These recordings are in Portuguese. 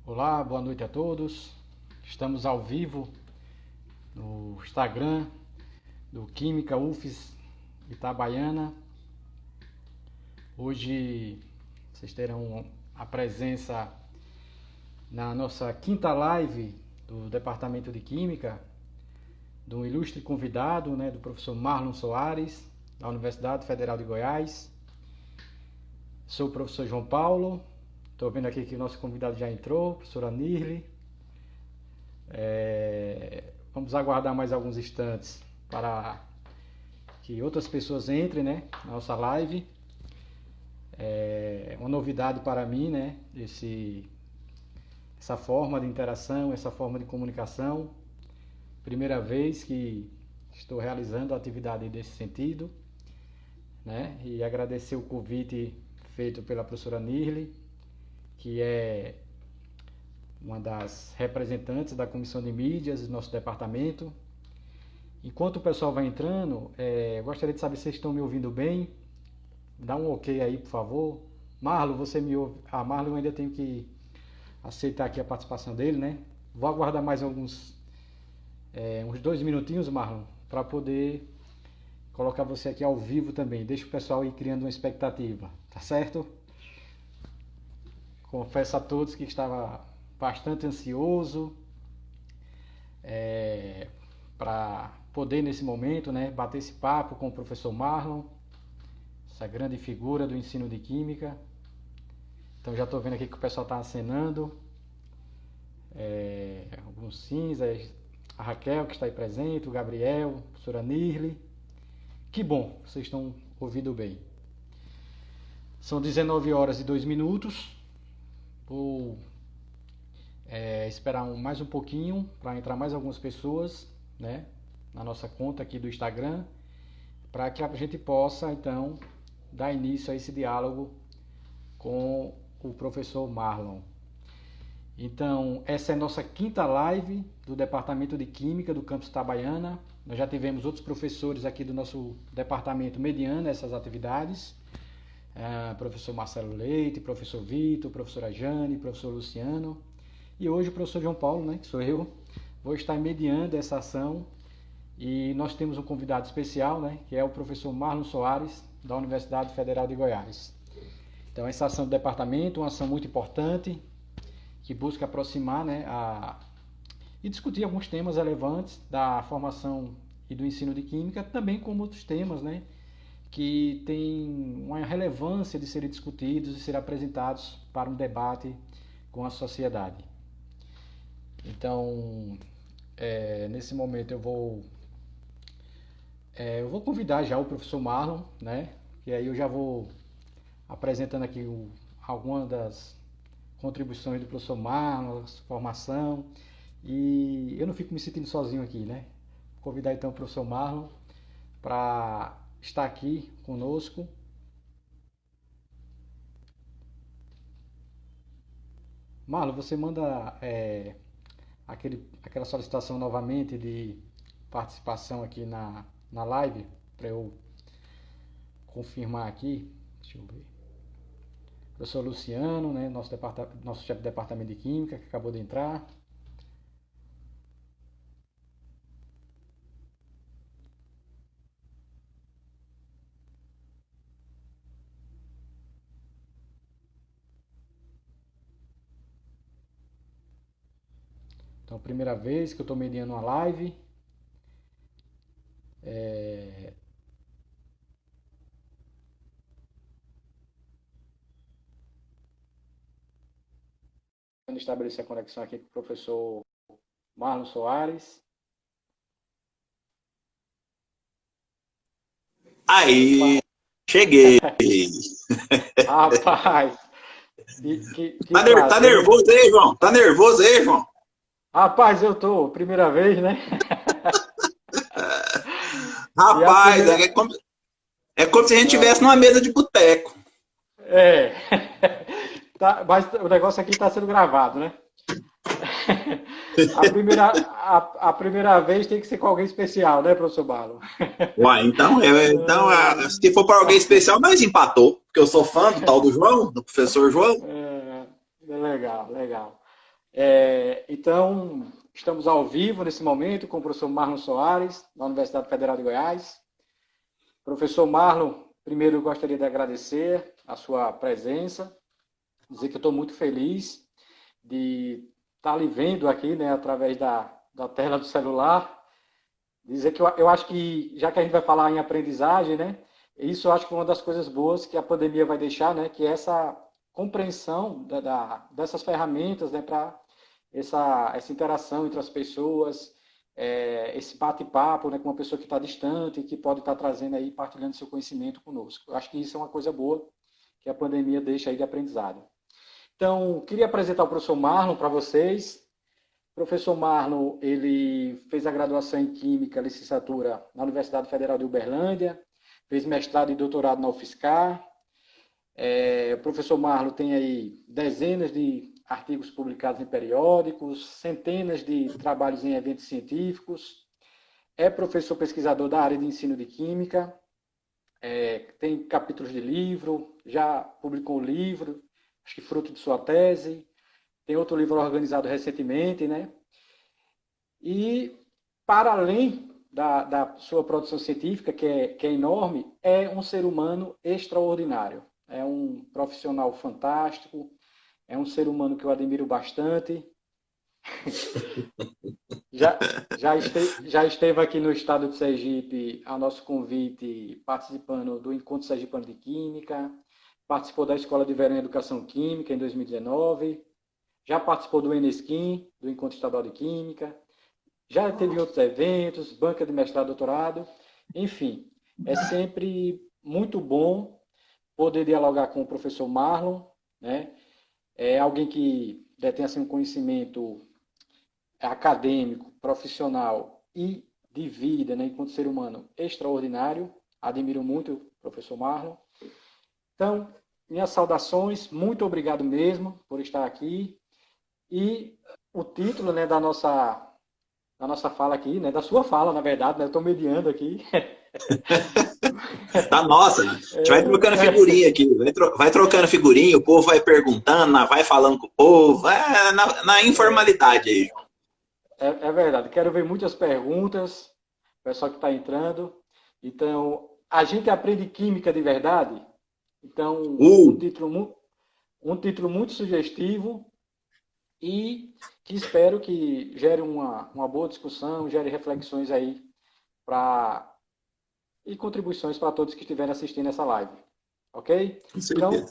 Olá, boa noite a todos. Estamos ao vivo no Instagram do Química UFES Itabaiana. Hoje vocês terão a presença na nossa quinta live do Departamento de Química de um ilustre convidado, do professor Marlon Soares, da Universidade Federal de Goiás. Sou o professor João Paulo. Estou vendo aqui que o nosso convidado já entrou, professora Nirle. Vamos aguardar mais alguns instantes para que outras pessoas entrem, na nossa live. É uma novidade para mim, essa forma de interação, essa forma de comunicação. Primeira vez que estou realizando a atividade desse sentido, E agradecer o convite feito pela professora Nirle, que é uma das representantes da Comissão de Mídias do nosso departamento. Enquanto o pessoal vai entrando, eu gostaria de saber se vocês estão me ouvindo bem. Dá um ok aí, por favor. Marlon, você me ouve? Marlon, eu ainda tenho que aceitar aqui a participação dele, Vou aguardar mais uns 2 minutinhos, Marlon, para poder colocar você aqui ao vivo também. Deixa o pessoal ir criando uma expectativa, tá certo? Confesso a todos que estava bastante ansioso para poder, nesse momento, bater esse papo com o professor Marlon, essa grande figura do ensino de Química. Então já estou vendo aqui que o pessoal está acenando. Alguns sims, a Raquel que está aí presente, o Gabriel, a professora Nirle. Que bom, vocês estão ouvindo bem. São 19 horas e 2 minutos. Vou esperar mais um pouquinho para entrar mais algumas pessoas, na nossa conta aqui do Instagram, para que a gente possa, então, dar início a esse diálogo com o professor Marlon. Então, essa é a nossa quinta live do Departamento de Química do Campus Itabaiana. Nós já tivemos outros professores aqui do nosso departamento mediando essas atividades. Professor Marcelo Leite, professor Vitor, professora Jane, professor Luciano. E hoje o professor João Paulo, que sou eu, vou estar mediando essa ação. E nós temos um convidado especial, que é o professor Marlon Soares, da Universidade Federal de Goiás. Então, essa ação do departamento, uma ação muito importante, que busca aproximar e discutir alguns temas relevantes da formação e do ensino de Química, também como outros temas, que têm uma relevância de serem discutidos e serem apresentados para um debate com a sociedade. Então, nesse momento eu vou convidar já o professor Marlon, E aí eu já vou apresentando aqui algumas das contribuições do professor Marlon, formação, e eu não fico me sentindo sozinho aqui, Vou convidar então o professor Marlon para estar aqui conosco. Marlon, você manda aquela solicitação novamente de participação aqui na live, para eu confirmar aqui. Deixa eu ver. Professor Luciano, nosso chefe de departamento de Química, que acabou de entrar. Então, primeira vez que eu estou mediando uma live. Estabelecer a conexão aqui com o professor Marlon Soares. Aí, cheguei. Rapaz, tá nervoso aí, João? Tá nervoso aí, João? Rapaz, eu tô, primeira vez, Rapaz, é como se a gente estivesse numa mesa de boteco. Mas o negócio aqui está sendo gravado, A primeira vez tem que ser com alguém especial, professor Marlon? Uai, então, se for para alguém especial, nós empatou. Porque eu sou fã do tal do João, do professor João. Legal, legal. Então, estamos ao vivo nesse momento com o professor Marlon Soares, da Universidade Federal de Goiás. Professor Marlon, primeiro eu gostaria de agradecer a sua presença, dizer que eu estou muito feliz de estar lhe vendo aqui, né, através da tela do celular. Dizer que eu acho que, já que a gente vai falar em aprendizagem, né, isso eu acho que é uma das coisas boas que a pandemia vai deixar, né, que é essa compreensão dessas ferramentas, né, para essa interação entre as pessoas, esse bate-papo, né, com uma pessoa que está distante e que pode estar trazendo aí, partilhando seu conhecimento conosco. Eu acho que isso é uma coisa boa que a pandemia deixa aí de aprendizado. Então, queria apresentar o professor Marlon para vocês. O professor Marlon, ele fez a graduação em Química, licenciatura na Universidade Federal de Uberlândia, fez mestrado e doutorado na UFSCar. O professor Marlon tem aí dezenas de artigos publicados em periódicos, centenas de trabalhos em eventos científicos, é professor pesquisador da área de ensino de Química, tem capítulos de livro, já publicou um livro, acho que fruto de sua tese, tem outro livro organizado recentemente, né? E, para além da sua produção científica, que é enorme, é um ser humano extraordinário. É um profissional fantástico, é um ser humano que eu admiro bastante. Já esteve aqui no estado de Sergipe, a nosso convite, participando do Encontro Sergipano de Química, participou da Escola de Verão em Educação Química em 2019, já participou do Enesquim, do Encontro Estadual de Química, já teve outros eventos, banca de mestrado e doutorado, enfim, é sempre muito bom poder dialogar com o professor Marlon, né? É alguém que detém assim, um conhecimento acadêmico, profissional e de vida, né, enquanto ser humano, extraordinário. Admiro muito o professor Marlon. Então, minhas saudações, muito obrigado mesmo por estar aqui. E o título, né, da nossa fala aqui, né, da sua fala, na verdade, né, eu estou mediando aqui. Da nossa, né? A gente vai trocando figurinha aqui, vai trocando figurinha, o povo vai perguntando, vai falando com o povo, na informalidade aí. É verdade, quero ver muitas perguntas, o pessoal que está entrando. Então, a gente aprende química de verdade? Então, um título muito sugestivo e que espero que gere uma boa discussão, gere reflexões aí e contribuições para todos que estiverem assistindo essa live. Ok? Então,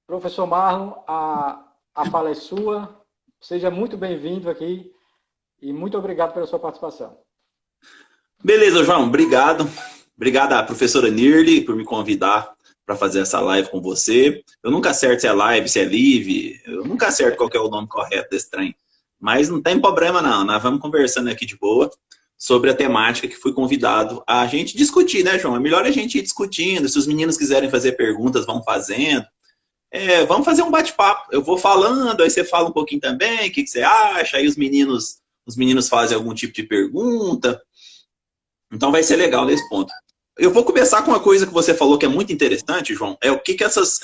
professor Marlon, a fala é sua. Seja muito bem-vindo aqui e muito obrigado pela sua participação. Beleza, João. Obrigado. Obrigado à professora Nirli por me convidar para fazer essa live com você. Eu nunca acerto se é live, se é live. Eu nunca acerto qual que é o nome correto desse trem. Mas não tem problema não. Nós vamos conversando aqui de boa sobre a temática que fui convidado a gente discutir, né, João? É melhor a gente ir discutindo. Se os meninos quiserem fazer perguntas, vão fazendo. Vamos fazer um bate-papo. Eu vou falando, aí você fala um pouquinho também, o que você acha, aí os meninos fazem algum tipo de pergunta. Então vai ser legal nesse ponto. Eu vou começar com uma coisa que você falou que é muito interessante, João, é o que essas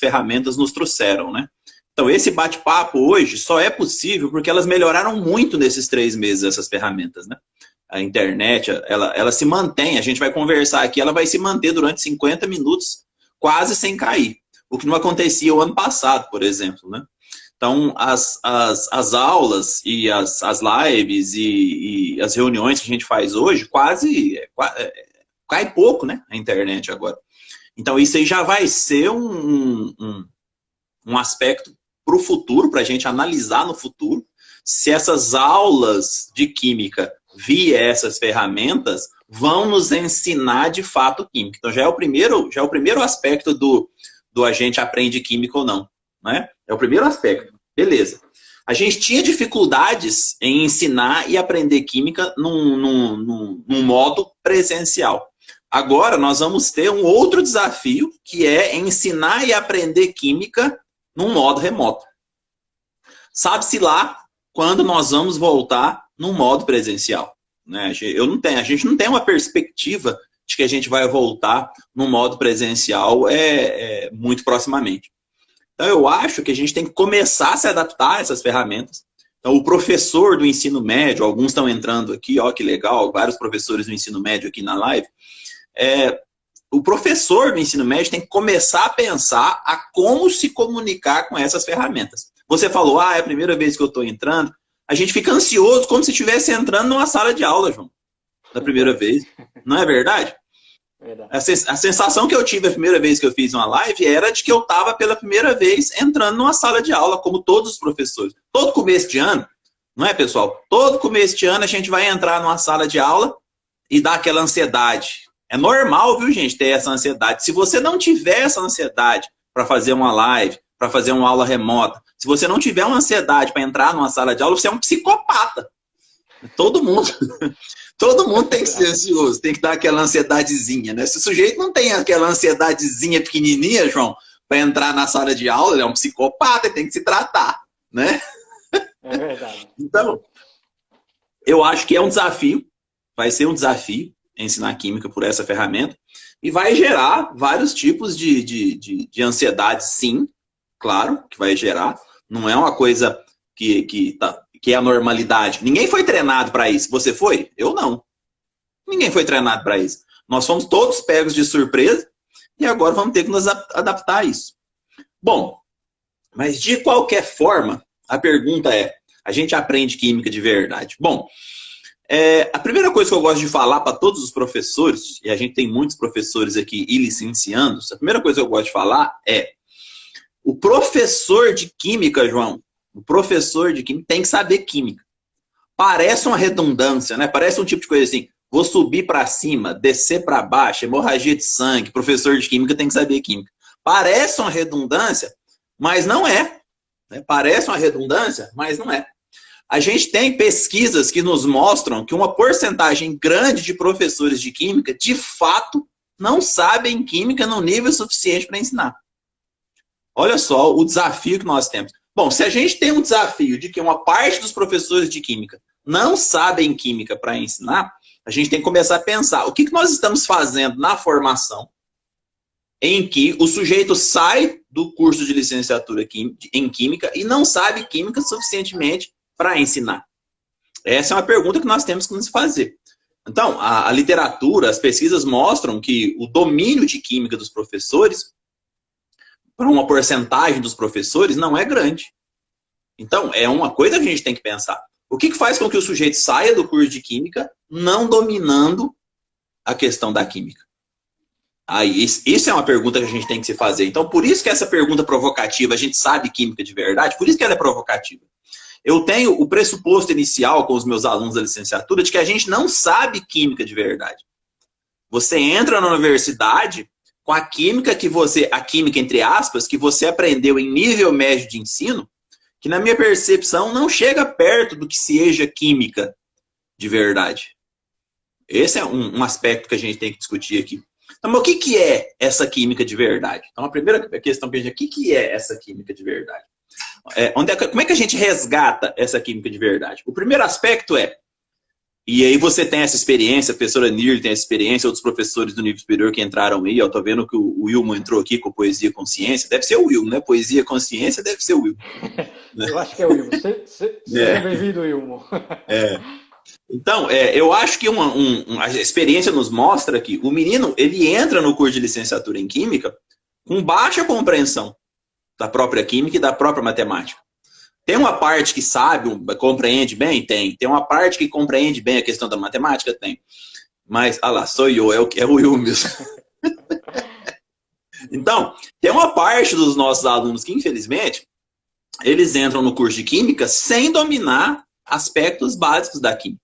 ferramentas nos trouxeram, né? Então, esse bate-papo hoje só é possível porque elas melhoraram muito nesses 3 meses, essas ferramentas, né? A internet, ela se mantém, a gente vai conversar aqui, ela vai se manter durante 50 minutos, quase sem cair. O que não acontecia o ano passado, por exemplo, né? Então, as aulas e as lives e as reuniões que a gente faz hoje, cai pouco, né? A internet agora. Então, isso aí já vai ser um aspecto para o futuro, para a gente analisar no futuro, se essas aulas de química via essas ferramentas vão nos ensinar de fato química. Então, já é o primeiro aspecto do a gente aprende química ou não, né? É o primeiro aspecto. Beleza. A gente tinha dificuldades em ensinar e aprender química num modo presencial. Agora, nós vamos ter um outro desafio, que é ensinar e aprender química num modo remoto. Sabe-se lá quando nós vamos voltar num modo presencial, né? A gente não tem uma perspectiva de que a gente vai voltar num modo presencial muito proximamente. Então, eu acho que a gente tem que começar a se adaptar a essas ferramentas. Então, o professor do ensino médio, alguns estão entrando aqui, ó, que legal, vários professores do ensino médio aqui na live. O professor do ensino médio tem que começar a pensar a como se comunicar com essas ferramentas. Você falou, é a primeira vez que eu estou entrando. A gente fica ansioso como se estivesse entrando numa sala de aula, João, da primeira vez. Não é verdade? A sensação que eu tive a primeira vez que eu fiz uma live era de que eu estava pela primeira vez entrando numa sala de aula, como todos os professores. Todo começo de ano, não é, pessoal? Todo começo de ano a gente vai entrar numa sala de aula e dar aquela ansiedade. É normal, viu, gente, ter essa ansiedade. Se você não tiver essa ansiedade para fazer uma live, para fazer uma aula remota, se você não tiver uma ansiedade para entrar numa sala de aula, você é um psicopata. Todo mundo tem que ser ansioso, tem que dar aquela ansiedadezinha, né? Se o sujeito não tem aquela ansiedadezinha pequenininha, João, para entrar na sala de aula, ele é um psicopata, ele tem que se tratar, né? É verdade. Então, eu acho que é um desafio, vai ser um desafio ensinar química por essa ferramenta, e vai gerar vários tipos de ansiedade, sim, claro, que vai gerar. Não é uma coisa que é a normalidade. Ninguém foi treinado para isso. Você foi? Eu não. Ninguém foi treinado para isso. Nós fomos todos pegos de surpresa, e agora vamos ter que nos adaptar a isso. Bom, mas de qualquer forma, a pergunta é, a gente aprende química de verdade? Bom, a primeira coisa que eu gosto de falar para todos os professores, e a gente tem muitos professores aqui e licenciandos, a primeira coisa que eu gosto de falar é o professor de química, João, o professor de química tem que saber química. Parece uma redundância, né? Parece um tipo de coisa assim, vou subir para cima, descer para baixo, hemorragia de sangue, professor de química tem que saber química. Parece uma redundância, mas não é. Parece uma redundância, mas não é. A gente tem pesquisas que nos mostram que uma porcentagem grande de professores de química, de fato, não sabem química no nível suficiente para ensinar. Olha só o desafio que nós temos. Bom, se a gente tem um desafio de que uma parte dos professores de química não sabem química para ensinar, a gente tem que começar a pensar o que nós estamos fazendo na formação em que o sujeito sai do curso de licenciatura em química e não sabe química suficientemente para ensinar. Essa é uma pergunta que nós temos que nos fazer. Então, a literatura, as pesquisas mostram que o domínio de química dos professores, para uma porcentagem dos professores, não é grande. Então, é uma coisa que a gente tem que pensar. O que faz com que o sujeito saia do curso de química não dominando a questão da química? Aí, isso é uma pergunta que a gente tem que se fazer. Então, por isso que essa pergunta provocativa, a gente sabe química de verdade, por isso que ela é provocativa. Eu tenho o pressuposto inicial com os meus alunos da licenciatura de que a gente não sabe química de verdade. Você entra na universidade com a química a química entre aspas, que você aprendeu em nível médio de ensino, que na minha percepção não chega perto do que seja química de verdade. Esse é um aspecto que a gente tem que discutir aqui. Então, mas o que é essa química de verdade? Então, a primeira questão que a gente o que é essa química de verdade? Como é que a gente resgata essa química de verdade? O primeiro aspecto e aí você tem essa experiência, a professora Nirli tem essa experiência, outros professores do nível superior que entraram aí, eu tô vendo que o Wilmo entrou aqui com Poesia e Consciência, deve ser o Wilmo, né? Poesia e Consciência deve ser o Wilmo. Eu acho que é o Wilmo, seja bem-vindo, Wilmo. Então, eu acho que a experiência nos mostra que o menino, ele entra no curso de licenciatura em Química com baixa compreensão da própria Química e da própria Matemática. Tem uma parte que sabe, compreende bem? Tem. Tem uma parte que compreende bem a questão da Matemática? Tem. Mas, lá, sou eu, é o Will mesmo. Então, tem uma parte dos nossos alunos que, infelizmente, eles entram no curso de Química sem dominar aspectos básicos da Química.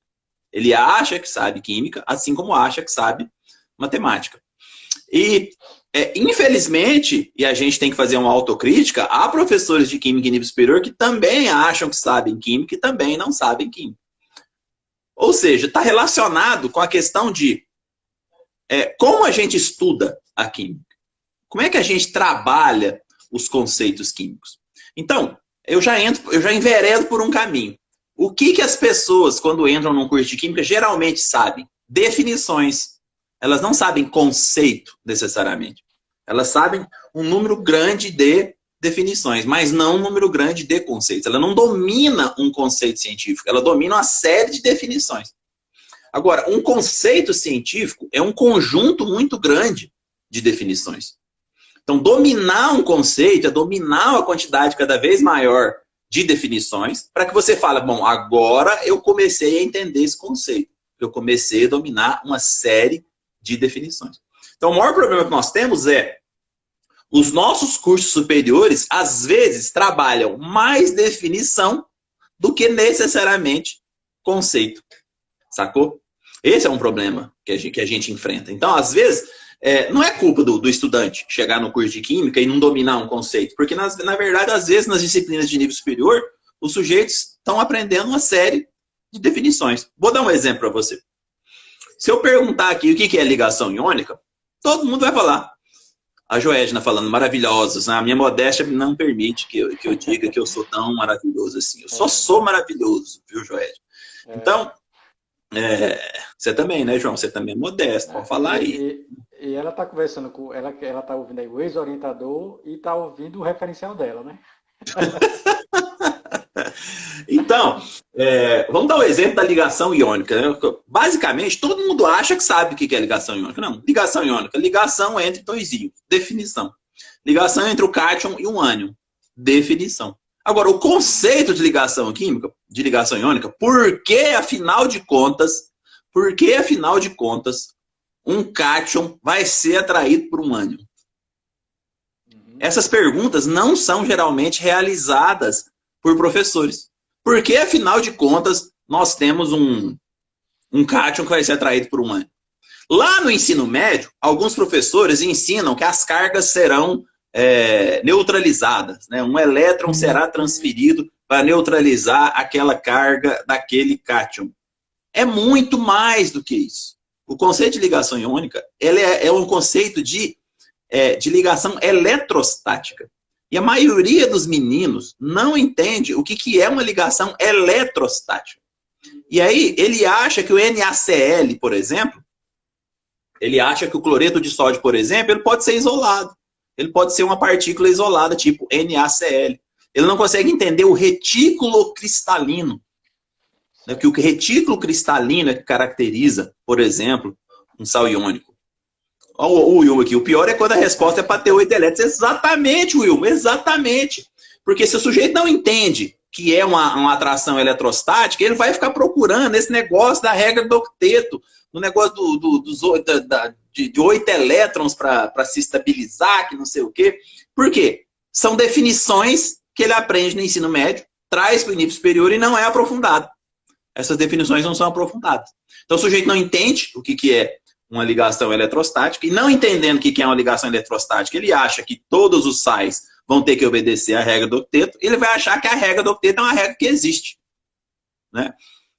Ele acha que sabe Química, assim como acha que sabe Matemática. E, infelizmente, e a gente tem que fazer uma autocrítica, há professores de Química em nível superior que também acham que sabem Química e também não sabem Química. Ou seja, está relacionado com a questão de como a gente estuda a Química. Como é que a gente trabalha os conceitos químicos? Então, eu já enveredo por um caminho. O que as pessoas, quando entram num curso de Química, geralmente sabem? Definições. Elas não sabem conceito, necessariamente. Elas sabem um número grande de definições, mas não um número grande de conceitos. Ela não domina um conceito científico, ela domina uma série de definições. Agora, um conceito científico é um conjunto muito grande de definições. Então, dominar um conceito é dominar uma quantidade cada vez maior de definições para que você fale, bom, agora eu comecei a entender esse conceito. Eu comecei a dominar uma série de definições. Então, o maior problema que nós temos é os nossos cursos superiores, às vezes, trabalham mais definição do que necessariamente conceito. Sacou? Esse é um problema que a gente enfrenta. Então, às vezes, não é culpa do estudante chegar no curso de Química e não dominar um conceito. Porque, na verdade, às vezes, nas disciplinas de nível superior, os sujeitos estão aprendendo uma série de definições. Vou dar um exemplo para você. Se eu perguntar aqui o que é ligação iônica, todo mundo vai falar. A Joedna falando maravilhosos. A minha modéstia não permite que eu diga que eu sou tão maravilhoso assim. Eu só sou maravilhoso, viu, Joedna? Então, você também, né, João? Você também é modesto, pode falar aí. E ela está conversando com... Ela está ouvindo aí o ex-orientador e está ouvindo o referencial dela, né? Então, vamos dar o exemplo da ligação iônica. Né? Basicamente, todo mundo acha que sabe o que é ligação iônica. Não, ligação iônica, ligação entre dois íons, definição. Ligação entre o cátion e o ânion, definição. Agora, o conceito de ligação química, de ligação iônica, por que, afinal de contas, um cátion vai ser atraído por um ânion? Essas perguntas não são geralmente realizadas por professores. Por que, afinal de contas, nós temos um cátion que vai ser atraído por um ânion? Lá no ensino médio, alguns professores ensinam que as cargas serão neutralizadas. Né? Um elétron será transferido para neutralizar aquela carga daquele cátion. É muito mais do que isso. O conceito de ligação iônica é um conceito de ligação eletrostática. E a maioria dos meninos não entende o que é uma ligação eletrostática. E aí, ele acha que o NaCl, por exemplo, ele acha que o cloreto de sódio, por exemplo, ele pode ser isolado. Ele pode ser uma partícula isolada, tipo NaCl. Ele não consegue entender o retículo cristalino. Né? Que o retículo cristalino é que caracteriza, por exemplo, um sal iônico. Olha o Wilma aqui. O pior é quando a resposta é para ter 8 elétrons. Exatamente, Wilma, exatamente. Porque se o sujeito não entende que é uma atração eletrostática, ele vai ficar procurando esse negócio da regra do octeto, no negócio de 8 elétrons para se estabilizar, que não sei o quê. Por quê? São definições que ele aprende no ensino médio, traz para o nível superior e não é aprofundado. Essas definições não são aprofundadas. Então o sujeito não entende o que é uma ligação eletrostática, e não entendendo o que é uma ligação eletrostática, ele acha que todos os sais vão ter que obedecer à regra do octeto, ele vai achar que a regra do octeto é uma regra que existe. Né?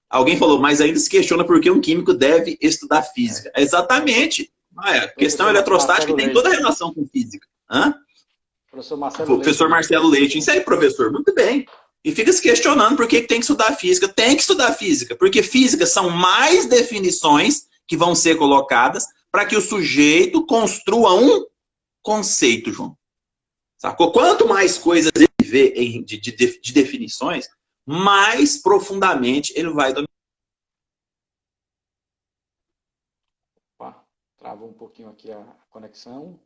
Alguém falou, mas ainda se questiona por que um químico deve estudar física. Exatamente. A questão eletrostática tem toda a relação com física. Hã? Professor Marcelo Leite. Isso aí, professor. Muito bem. E fica se questionando por que tem que estudar física. Tem que estudar física, porque física são mais definições que vão ser colocadas para que o sujeito construa um conceito, João. Sacou? Quanto mais coisas ele vê de definições, mais profundamente ele vai dominar. Opa, travou um pouquinho aqui a conexão.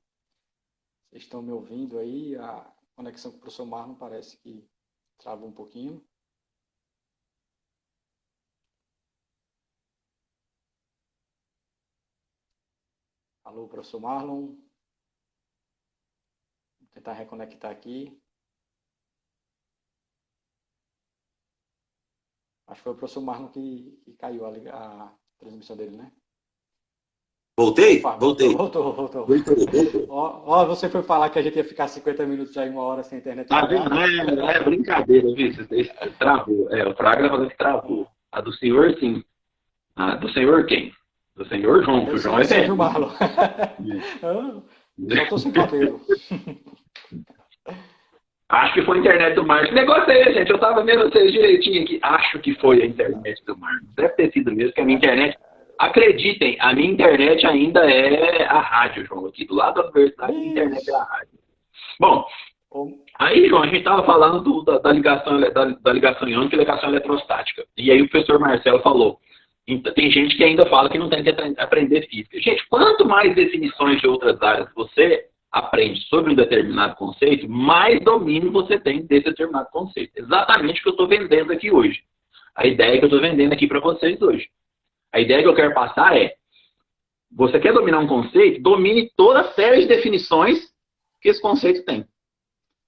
Vocês estão me ouvindo aí? A conexão com o professor Marlon parece que travou um pouquinho. Alô, professor Marlon. Vou tentar reconectar aqui. Acho que foi o professor Marlon que caiu a transmissão dele, né? Voltei? Opa, voltei. Voltou. Ó, você foi falar que a gente ia ficar 50 minutos aí, 1 hora sem internet. Ah, não é brincadeira, viu? Travou. O Fraga falando que travou. A do senhor, sim. A do senhor quem? Do senhor João, que o João é velho. Senhor Marlon. Só tô sem cabelo. Acho que foi a internet do Marcos. Que negócio é esse, gente? Eu tava vendo vocês direitinho aqui. Acho que foi a internet do Marcos. Deve ter sido mesmo, que a minha internet... Acreditem, a minha internet ainda é a rádio, João. Aqui do lado da universidade, a internet é a rádio. Bom, Aí, João, a gente estava falando da ligação iônica e ligação eletrostática. E aí o professor Marcelo falou, tem gente que ainda fala que não tem que aprender física. Gente, quanto mais definições de outras áreas você aprende sobre um determinado conceito, mais domínio você tem desse determinado conceito. Exatamente o que eu estou vendendo aqui hoje. A ideia que eu estou vendendo aqui para vocês hoje. A ideia que eu quero passar é, você quer dominar um conceito, domine toda a série de definições que esse conceito tem.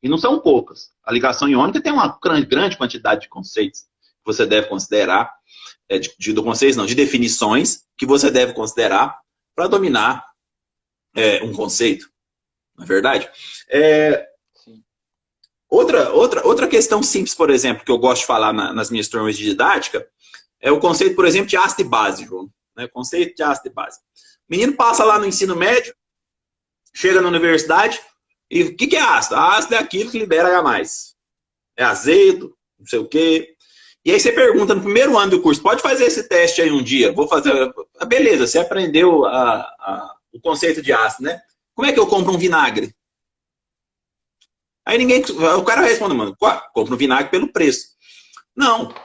E não são poucas. A ligação iônica tem uma grande quantidade de conceitos que você deve considerar, de definições que você deve considerar para dominar um conceito. Não é verdade? Sim. Outra questão simples, por exemplo, que eu gosto de falar nas minhas turmas de didática, é o conceito, por exemplo, de ácido e base, João. Né? Conceito de ácido e base. O menino passa lá no ensino médio, chega na universidade, e o que é ácido? Ácido é aquilo que libera H+. É azedo, não sei o quê. E aí você pergunta no primeiro ano do curso, pode fazer esse teste aí um dia? Vou fazer. Beleza, você aprendeu o conceito de ácido, né? Como é que eu compro um vinagre? Aí o cara responde, mano, compra um vinagre pelo preço. Não.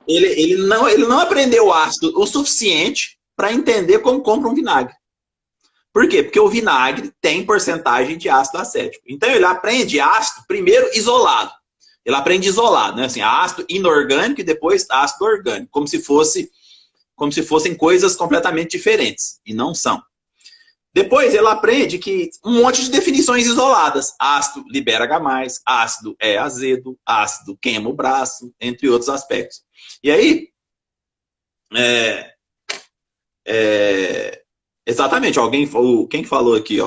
Ele não aprendeu ácido o suficiente para entender como compra um vinagre. Por quê? Porque o vinagre tem porcentagem de ácido acético. Então ele aprende ácido primeiro isolado. Ele aprende isolado, né? Assim, ácido inorgânico e depois ácido orgânico, como se fossem coisas completamente diferentes. E não são. Depois ele aprende que um monte de definições isoladas. Ácido libera H+, ácido é azedo, ácido queima o braço, entre outros aspectos. E aí, exatamente, quem falou aqui,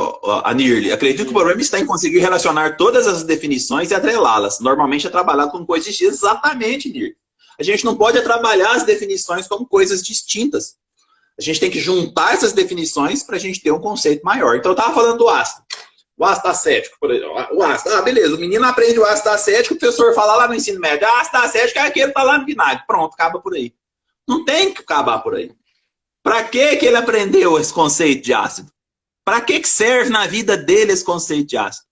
a Nirli, acredito que o problema está em conseguir relacionar todas as definições e atrelá-las. Normalmente é trabalhado com coisas distintas. Exatamente, Nirli. A gente não pode trabalhar as definições como coisas distintas. A gente tem que juntar essas definições para a gente ter um conceito maior. Então eu estava falando do ácido. O ácido acético, por exemplo. O ácido, beleza, o menino aprende o ácido acético, o professor fala lá no ensino médio, ácido acético é aquele que está lá no vinagre. Pronto, acaba por aí. Não tem que acabar por aí. Para que ele aprendeu esse conceito de ácido? Para que serve na vida dele esse conceito de ácido?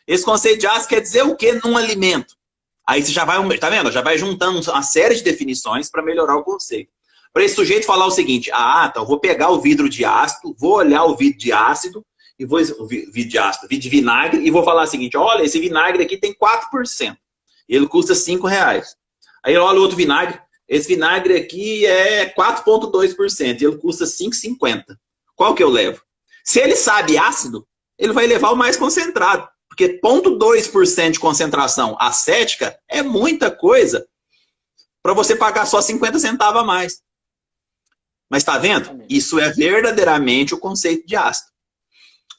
Esse conceito de ácido quer dizer o que num alimento? Aí você já vai, tá vendo? Já vai juntando uma série de definições para melhorar o conceito. Para esse sujeito falar o seguinte, tá, eu vou pegar o vidro de ácido, vou olhar o vidro de ácido, e o vidro de vinagre, e vou falar o seguinte, olha, esse vinagre aqui tem 4%, ele custa R$5. Aí olha o outro vinagre, esse vinagre aqui é 4,2%, e ele custa R$5,50. Qual que eu levo? Se ele sabe ácido, ele vai levar o mais concentrado, porque 0,2% de concentração acética é muita coisa para você pagar só 50 centavos a mais. Mas está vendo? Isso é verdadeiramente o conceito de ácido.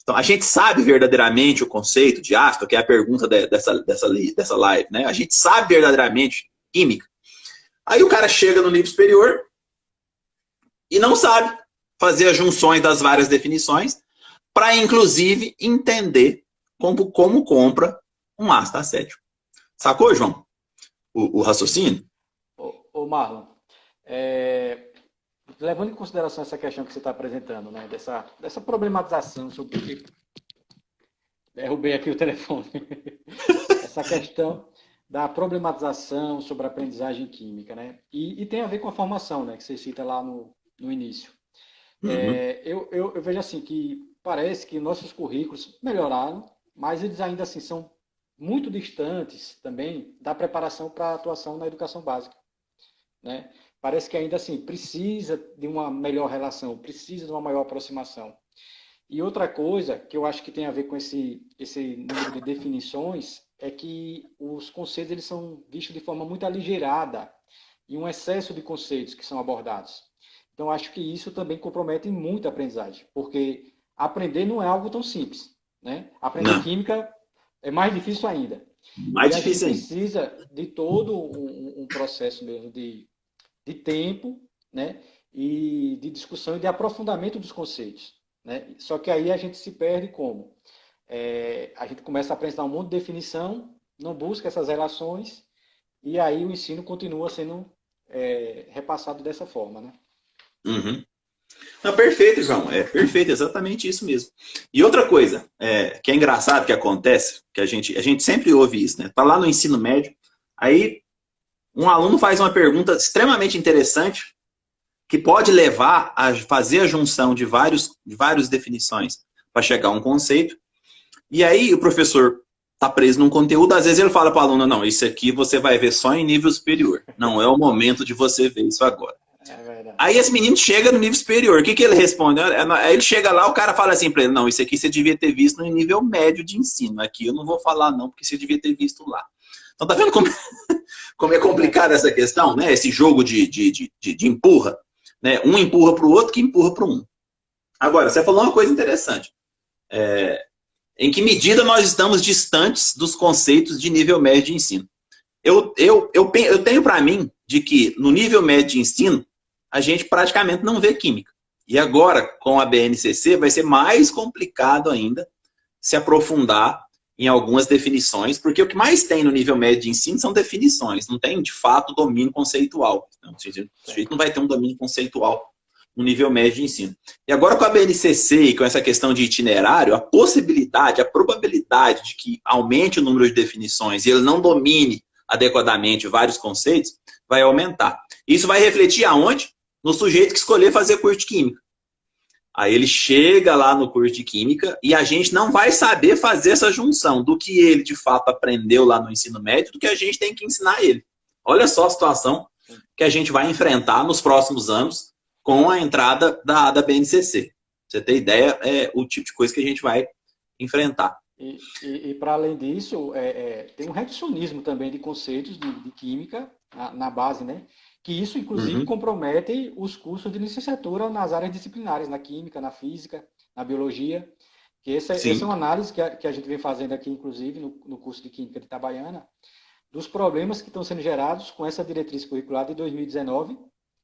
Então, a gente sabe verdadeiramente o conceito de ácido, que é a pergunta dessa live, né? A gente sabe verdadeiramente química. Aí o cara chega no nível superior e não sabe fazer as junções das várias definições para, inclusive, entender como compra um ácido acético. Sacou, João? O raciocínio? Ô Marlon, levando em consideração essa questão que você está apresentando, né, dessa problematização sobre... Derrubei aqui o telefone. Essa questão da problematização sobre a aprendizagem química, né? E tem a ver com a formação, né, que você cita lá no início. Uhum. Eu vejo assim que parece que nossos currículos melhoraram, mas eles ainda assim são muito distantes também da preparação para a atuação na educação básica, né? Parece que ainda assim precisa de uma melhor relação, precisa de uma maior aproximação. E outra coisa que eu acho que tem a ver com esse número de definições é que os conceitos eles são vistos de forma muito aligeirada e um excesso de conceitos que são abordados. Então, acho que isso também compromete muito a aprendizagem, porque aprender não é algo tão simples, né? Aprender química é mais difícil ainda. Mais difícil ainda. A gente precisa de todo um processo mesmo de tempo, né? E de discussão e de aprofundamento dos conceitos, né? Só que aí a gente se perde como? A gente começa a apresentar um monte de definição, não busca essas relações, e aí o ensino continua sendo repassado dessa forma, né? Uhum. Não, perfeito, João. É perfeito, exatamente isso mesmo. E outra coisa, que é engraçado que acontece, que a gente sempre ouve isso, né? Tá lá no ensino médio, aí um aluno faz uma pergunta extremamente interessante que pode levar a fazer a junção de várias definições para chegar a um conceito. E aí o professor está preso num conteúdo, às vezes ele fala para o aluno, não, isso aqui você vai ver só em nível superior. Não é o momento de você ver isso agora. É verdade. Aí esse menino chega no nível superior. O que ele responde? Aí ele chega lá, o cara fala assim para ele, não, isso aqui você devia ter visto no nível médio de ensino. Aqui eu não vou falar não, porque você devia ter visto lá. Então tá vendo como é complicada essa questão, né? Esse jogo de empurra. Né? Um empurra para o outro, que empurra para um. Agora, você falou uma coisa interessante. Em que medida nós estamos distantes dos conceitos de nível médio de ensino? Eu tenho para mim de que no nível médio de ensino, a gente praticamente não vê química. E agora, com a BNCC, vai ser mais complicado ainda se aprofundar em algumas definições, porque o que mais tem no nível médio de ensino são definições, não tem, de fato, domínio conceitual. Então, o sujeito não vai ter um domínio conceitual no nível médio de ensino. E agora, com a BNCC e com essa questão de itinerário, a possibilidade, a probabilidade de que aumente o número de definições e ele não domine adequadamente vários conceitos, vai aumentar. Isso vai refletir aonde? No sujeito que escolher fazer curso de química. Aí ele chega lá no curso de química e a gente não vai saber fazer essa junção do que ele de fato aprendeu lá no ensino médio do que a gente tem que ensinar ele. Olha só a situação que a gente vai enfrentar nos próximos anos com a entrada da BNCC. Pra você ter ideia, é o tipo de coisa que a gente vai enfrentar. E para além disso, tem um reducionismo também de conceitos de química na base, né? Que isso, inclusive, compromete os cursos de licenciatura nas áreas disciplinares, na química, na física, na biologia. Que essa é uma análise que a gente vem fazendo aqui, inclusive, no curso de Química de Itabaiana, dos problemas que estão sendo gerados com essa diretriz curricular de 2019,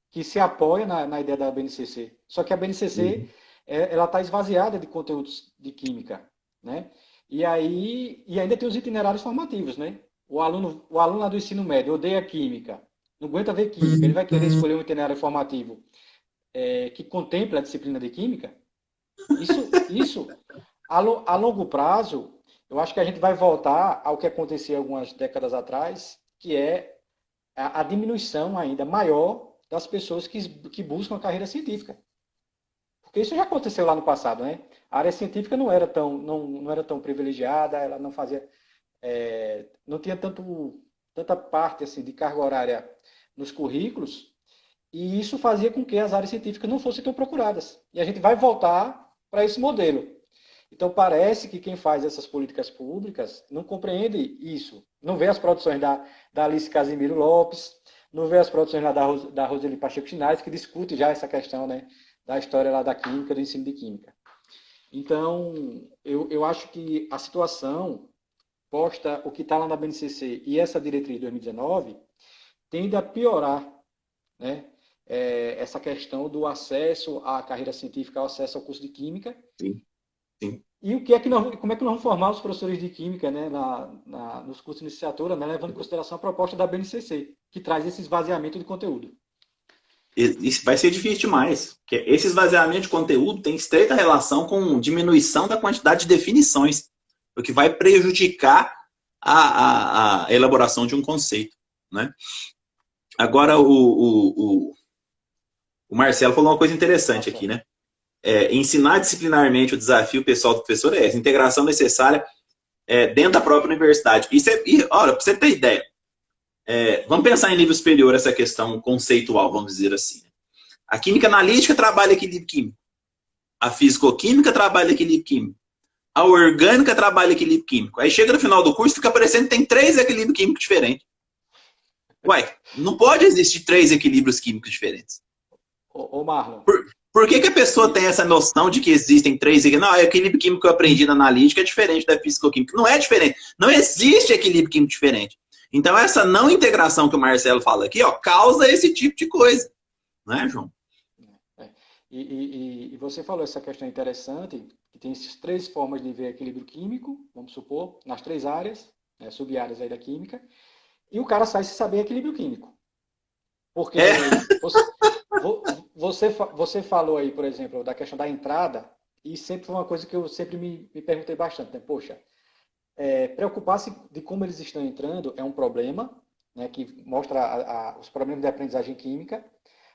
que se apoia na ideia da BNCC. Só que a BNCC ela está esvaziada de conteúdos de química, né? E ainda tem os itinerários formativos, né? O aluno lá do ensino médio odeia química, não aguenta ver química, ele vai querer escolher um itinerário formativo que contemple a disciplina de química. Isso a longo prazo, eu acho que a gente vai voltar ao que acontecia algumas décadas atrás, que é a diminuição ainda maior das pessoas que buscam a carreira científica. Porque isso já aconteceu lá no passado, né? A área científica não era tão privilegiada, ela não fazia, não tinha tanta parte assim, de carga horária nos currículos, e isso fazia com que as áreas científicas não fossem tão procuradas. E a gente vai voltar para esse modelo. Então parece que quem faz essas políticas públicas não compreende isso. Não vê as produções da Alice Casimiro Lopes, não vê as produções lá da Roseli Pacheco Chinais, que discute já essa questão, né, da história lá da química, do ensino de química. Então, eu acho que a situação posta, o que está lá na BNCC e essa diretriz de 2019, tende a piorar, né, essa questão do acesso à carreira científica, ao acesso ao curso de química. Sim. E como é que nós vamos formar os professores de química, né, nos cursos de licenciatura, né, levando em consideração a proposta da BNCC, que traz esse esvaziamento de conteúdo. Isso vai ser difícil demais, porque esse esvaziamento de conteúdo tem estreita relação com diminuição da quantidade de definições, o que vai prejudicar a elaboração de um conceito, né? Agora, o Marcelo falou uma coisa interessante aqui, né? Ensinar disciplinarmente o desafio pessoal do professor é essa, integração necessária dentro da própria universidade. Olha, para você ter ideia, vamos pensar em nível superior essa questão conceitual, vamos dizer assim. A química analítica trabalha equilíbrio químico. A fisicoquímica trabalha equilíbrio químico. A orgânica trabalha equilíbrio químico. Aí chega no final do curso, fica parecendo que tem 3 equilíbrios químicos diferentes. Uai, não pode existir 3 equilíbrios químicos diferentes. Ô Marlon. Por que a pessoa tem essa noção de que existem 3 equilíbrios? Não, o equilíbrio químico que eu aprendi na analítica é diferente da fisicoquímica. Não é diferente. Não existe equilíbrio químico diferente. Então, essa não integração que o Marcelo fala aqui, causa esse tipo de coisa. Não é, João? E você falou essa questão interessante, que tem essas 3 formas de ver equilíbrio químico, vamos supor, nas 3 áreas, sub-áreas aí da química, e o cara sai sem saber equilíbrio químico. Porque você falou aí, por exemplo, da questão da entrada, e sempre foi uma coisa que eu sempre me perguntei bastante, né? Poxa, preocupar-se de como eles estão entrando é um problema, né, que mostra os problemas de aprendizagem química,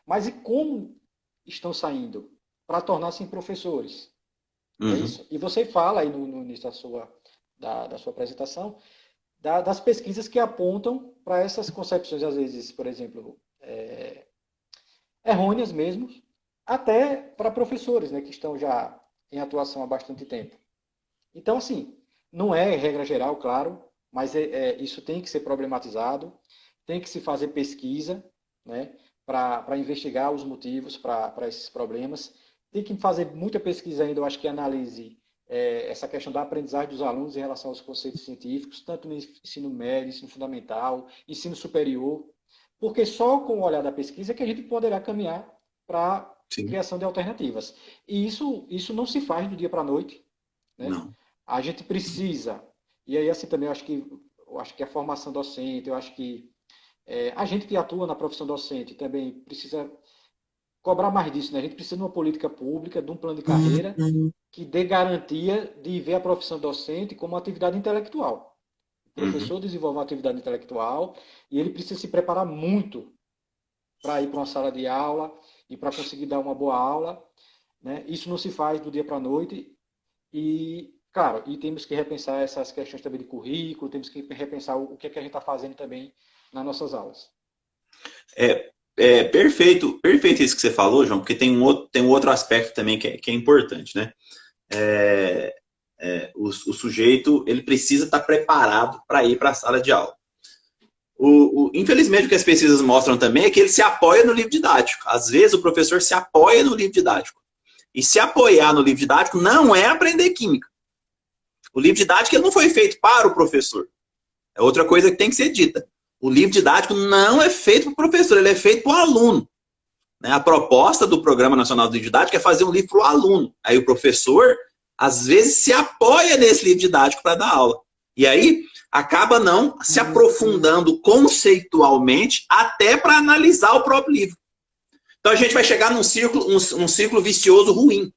mas e como estão saindo para tornar-se professores? Não é Uhum, isso? E você fala aí no início da sua apresentação das pesquisas que apontam para essas concepções, às vezes, por exemplo, errôneas mesmo, até para professores, né, que estão já em atuação há bastante tempo. Então, assim, não é regra geral, claro, mas isso tem que ser problematizado, tem que se fazer pesquisa, né, para investigar os motivos para esses problemas. Tem que fazer muita pesquisa ainda, eu acho que analise essa questão da aprendizagem dos alunos em relação aos conceitos científicos, tanto no ensino médio, ensino fundamental, ensino superior, porque só com o olhar da pesquisa é que a gente poderá caminhar para a sim, criação de alternativas. E isso não se faz do dia para a noite, né? não. A gente precisa, e aí assim também eu acho que a formação docente, eu acho que a gente que atua na profissão docente também precisa cobrar mais disso, né? A gente precisa de uma política pública, de um plano de carreira Uhum, que dê garantia de ver a profissão docente como uma atividade intelectual. O uhum. professor desenvolve uma atividade intelectual e ele precisa se preparar muito para ir para uma sala de aula e para conseguir dar uma boa aula, né? Isso não se faz do dia para a noite e, claro, e temos que repensar essas questões também de currículo, temos que repensar o que é que a gente está fazendo também nas nossas aulas. Perfeito, perfeito isso que você falou, João, porque tem um outro aspecto também que é importante, né? É, o sujeito ele precisa estar preparado para ir para a sala de aula. Infelizmente, o que as pesquisas mostram também é que ele se apoia no livro didático. Às vezes, o professor se apoia no livro didático. E se apoiar no livro didático não é aprender química. O livro didático ele não foi feito para o professor. É outra coisa que tem que ser dita. O livro didático não é feito para o professor, ele é feito para o aluno. Né? A proposta do Programa Nacional de Didática é fazer um livro para o aluno. Aí o professor, às vezes, se apoia nesse livro didático para dar aula. E aí acaba não se aprofundando conceitualmente até para analisar o próprio livro. Então a gente vai chegar num círculo vicioso ruim.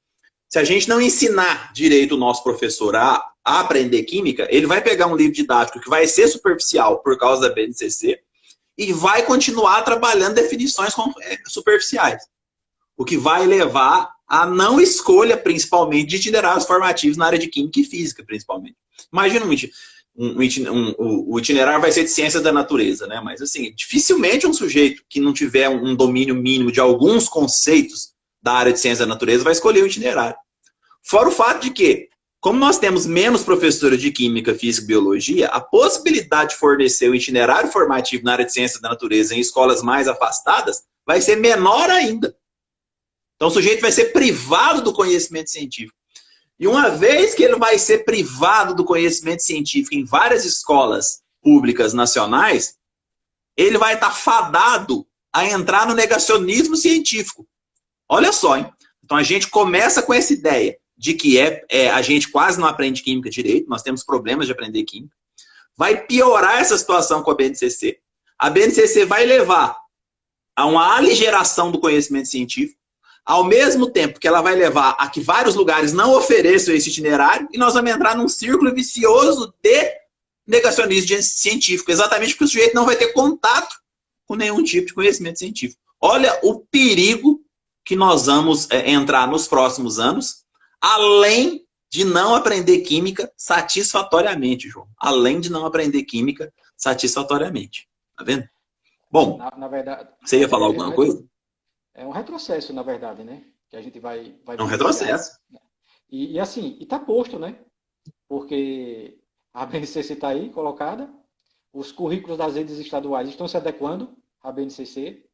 Se a gente não ensinar direito o nosso professor a aprender química, ele vai pegar um livro didático que vai ser superficial por causa da BNCC e vai continuar trabalhando definições superficiais. O que vai levar à não escolha, principalmente, de itinerários formativos na área de química e física, principalmente. Imagina o itinerário vai ser de ciências da natureza, né? Mas, assim, dificilmente um sujeito que não tiver um domínio mínimo de alguns conceitos da área de ciências da natureza vai escolher o itinerário. Fora o fato de que, como nós temos menos professores de química, física e biologia, a possibilidade de fornecer o itinerário formativo na área de ciências da natureza em escolas mais afastadas vai ser menor ainda. Então o sujeito vai ser privado do conhecimento científico. E uma vez que ele vai ser privado do conhecimento científico em várias escolas públicas nacionais, ele vai estar fadado a entrar no negacionismo científico. Olha só, hein? Então a gente começa com essa ideia de que a gente quase não aprende química direito, nós temos problemas de aprender química. Vai piorar essa situação com a BNCC. A BNCC vai levar a uma aligeração do conhecimento científico, ao mesmo tempo que ela vai levar a que vários lugares não ofereçam esse itinerário, e nós vamos entrar num círculo vicioso de negacionismo científico, exatamente porque o sujeito não vai ter contato com nenhum tipo de conhecimento científico. Olha o perigo que nós vamos entrar nos próximos anos, além de não aprender química satisfatoriamente, João. Além de não aprender química satisfatoriamente. Tá vendo? Bom, Na verdade, você ia falar alguma coisa? é um retrocesso, na verdade, né? Que a gente vai É um vivenciar. retrocesso. E assim, e está posto, né? Porque a BNCC está aí colocada, os currículos das redes estaduais estão se adequando à BNCC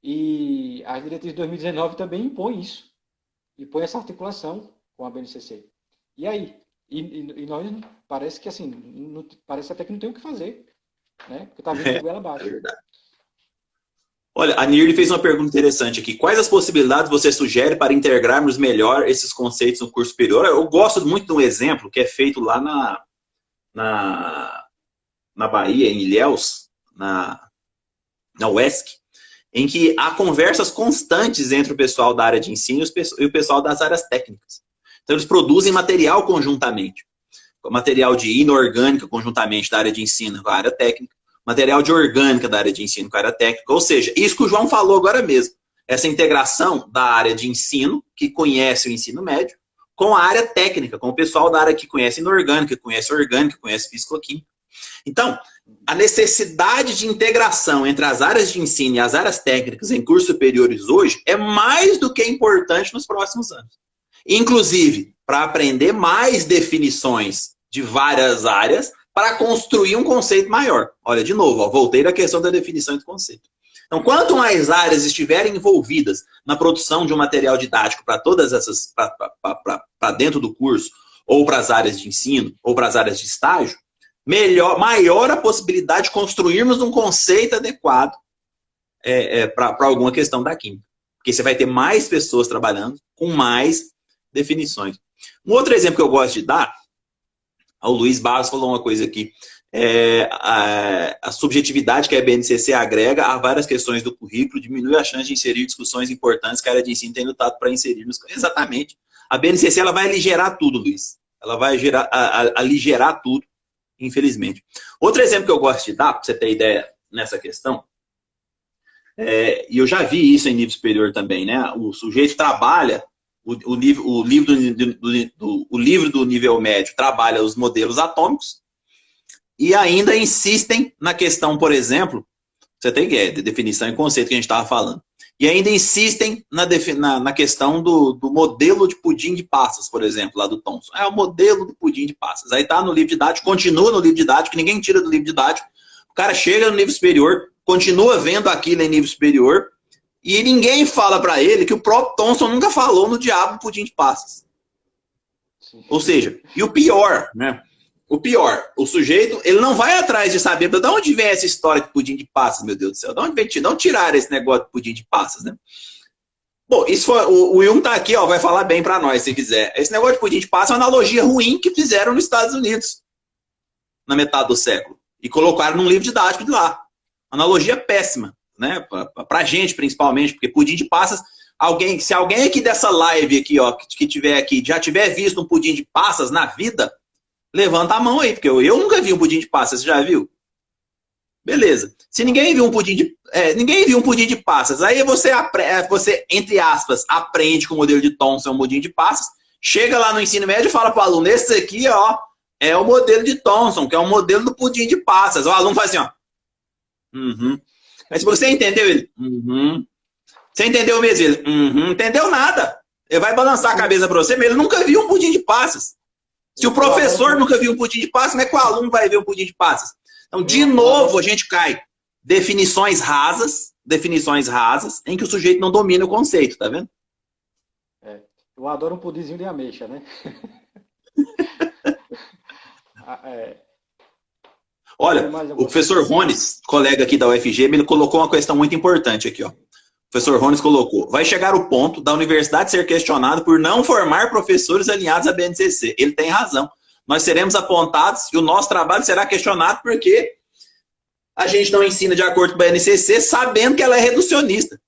e as diretrizes de 2019 também impõem isso, impõem essa articulação com a BNCC. E aí? E nós, parece que assim, parece até que não tem o que fazer, né? Porque está vindo de goela É abaixo. verdade. Olha, a Nirli fez uma pergunta interessante aqui. Quais as possibilidades você sugere para integrarmos melhor esses conceitos no curso superior? Eu gosto muito de um exemplo que é feito lá na Bahia, em Ilhéus, na UESC, em que há conversas constantes entre o pessoal da área de ensino e o pessoal das áreas técnicas. Então, eles produzem material conjuntamente. Material de inorgânica conjuntamente da área de ensino com a área técnica. Material de orgânica da área de ensino com a área técnica. Ou seja, isso que o João falou agora mesmo. Essa integração da área de ensino, que conhece o ensino médio, com a área técnica, com o pessoal da área que conhece inorgânica, que conhece orgânica, que conhece físico-química. Então, a necessidade de integração entre as áreas de ensino e as áreas técnicas em cursos superiores hoje é mais do que importante nos próximos anos. Inclusive, para aprender mais definições de várias áreas para construir um conceito maior. Olha, de novo, voltei à questão da definição do conceito. Então, quanto mais áreas estiverem envolvidas na produção de um material didático para todas essas, para dentro do curso, ou para as áreas de ensino, ou para as áreas de estágio, maior a possibilidade de construirmos um conceito adequado para alguma questão da química. Porque você vai ter mais pessoas trabalhando com mais definições. Um outro exemplo que eu gosto de dar, o Luiz Barros falou uma coisa aqui, a subjetividade que a BNCC agrega a várias questões do currículo diminui a chance de inserir discussões importantes que a área de ensino tem lutado para inserir. Exatamente. A BNCC ela vai aligerar tudo, Luiz. Ela vai aligerar tudo, infelizmente. Outro exemplo que eu gosto de dar, para você ter ideia nessa questão, e eu já vi isso em nível superior também, né? O sujeito trabalha, o livro do nível médio trabalha os modelos atômicos e ainda insistem na questão, por exemplo, você tem ideia de definição e conceito que a gente estava falando, e ainda insistem na questão do modelo de pudim de passas, por exemplo, lá do Thomson. É o modelo do pudim de passas. Aí está no livro didático, continua no livro didático, ninguém tira do livro didático, o cara chega no nível superior, continua vendo aquilo em nível superior, e ninguém fala para ele que o próprio Thomson nunca falou no diabo do pudim de passas. Sim. Ou seja, e o pior, né? O pior, o sujeito, ele não vai atrás de saber de onde vem essa história de pudim de passas, meu Deus do céu. De onde tiraram esse negócio de pudim de passas, né? Bom, isso foi, o Will tá aqui, ó, vai falar bem para nós, se quiser. Esse negócio de pudim de passas é uma analogia ruim que fizeram nos Estados Unidos, na metade do século. E colocaram num livro didático de lá. Analogia péssima, né? Pra gente, principalmente, porque pudim de passas, se alguém aqui dessa live aqui, ó, que tiver aqui, já tiver visto um pudim de passas na vida, levanta a mão aí, porque eu nunca vi um pudim de passas, você já viu? Beleza. Se ninguém viu um pudim de passas, aí você, entre aspas, aprende com o modelo de Thomson um pudim de passas, chega lá no ensino médio e fala para o aluno, esse aqui, ó, é o modelo de Thomson, que é o modelo do pudim de passas. O aluno faz assim, ó. Mas se você entendeu ele, você entendeu mesmo ele, entendeu nada. Ele vai balançar a cabeça para você, mas ele nunca viu um pudim de passas. Se o professor nunca viu um pudim de passas, como é que o aluno vai ver um pudim de passas? Então, de novo, a gente cai. Definições rasas, em que o sujeito não domina o conceito, tá vendo? Eu adoro um pudimzinho de ameixa, né? Olha, o professor Rones, colega aqui da UFG, ele colocou uma questão muito importante aqui, ó. O professor Rones colocou, vai chegar o ponto da universidade ser questionada por não formar professores alinhados à BNCC. Ele tem razão. Nós seremos apontados e o nosso trabalho será questionado porque a gente não ensina de acordo com a BNCC sabendo que ela é reducionista.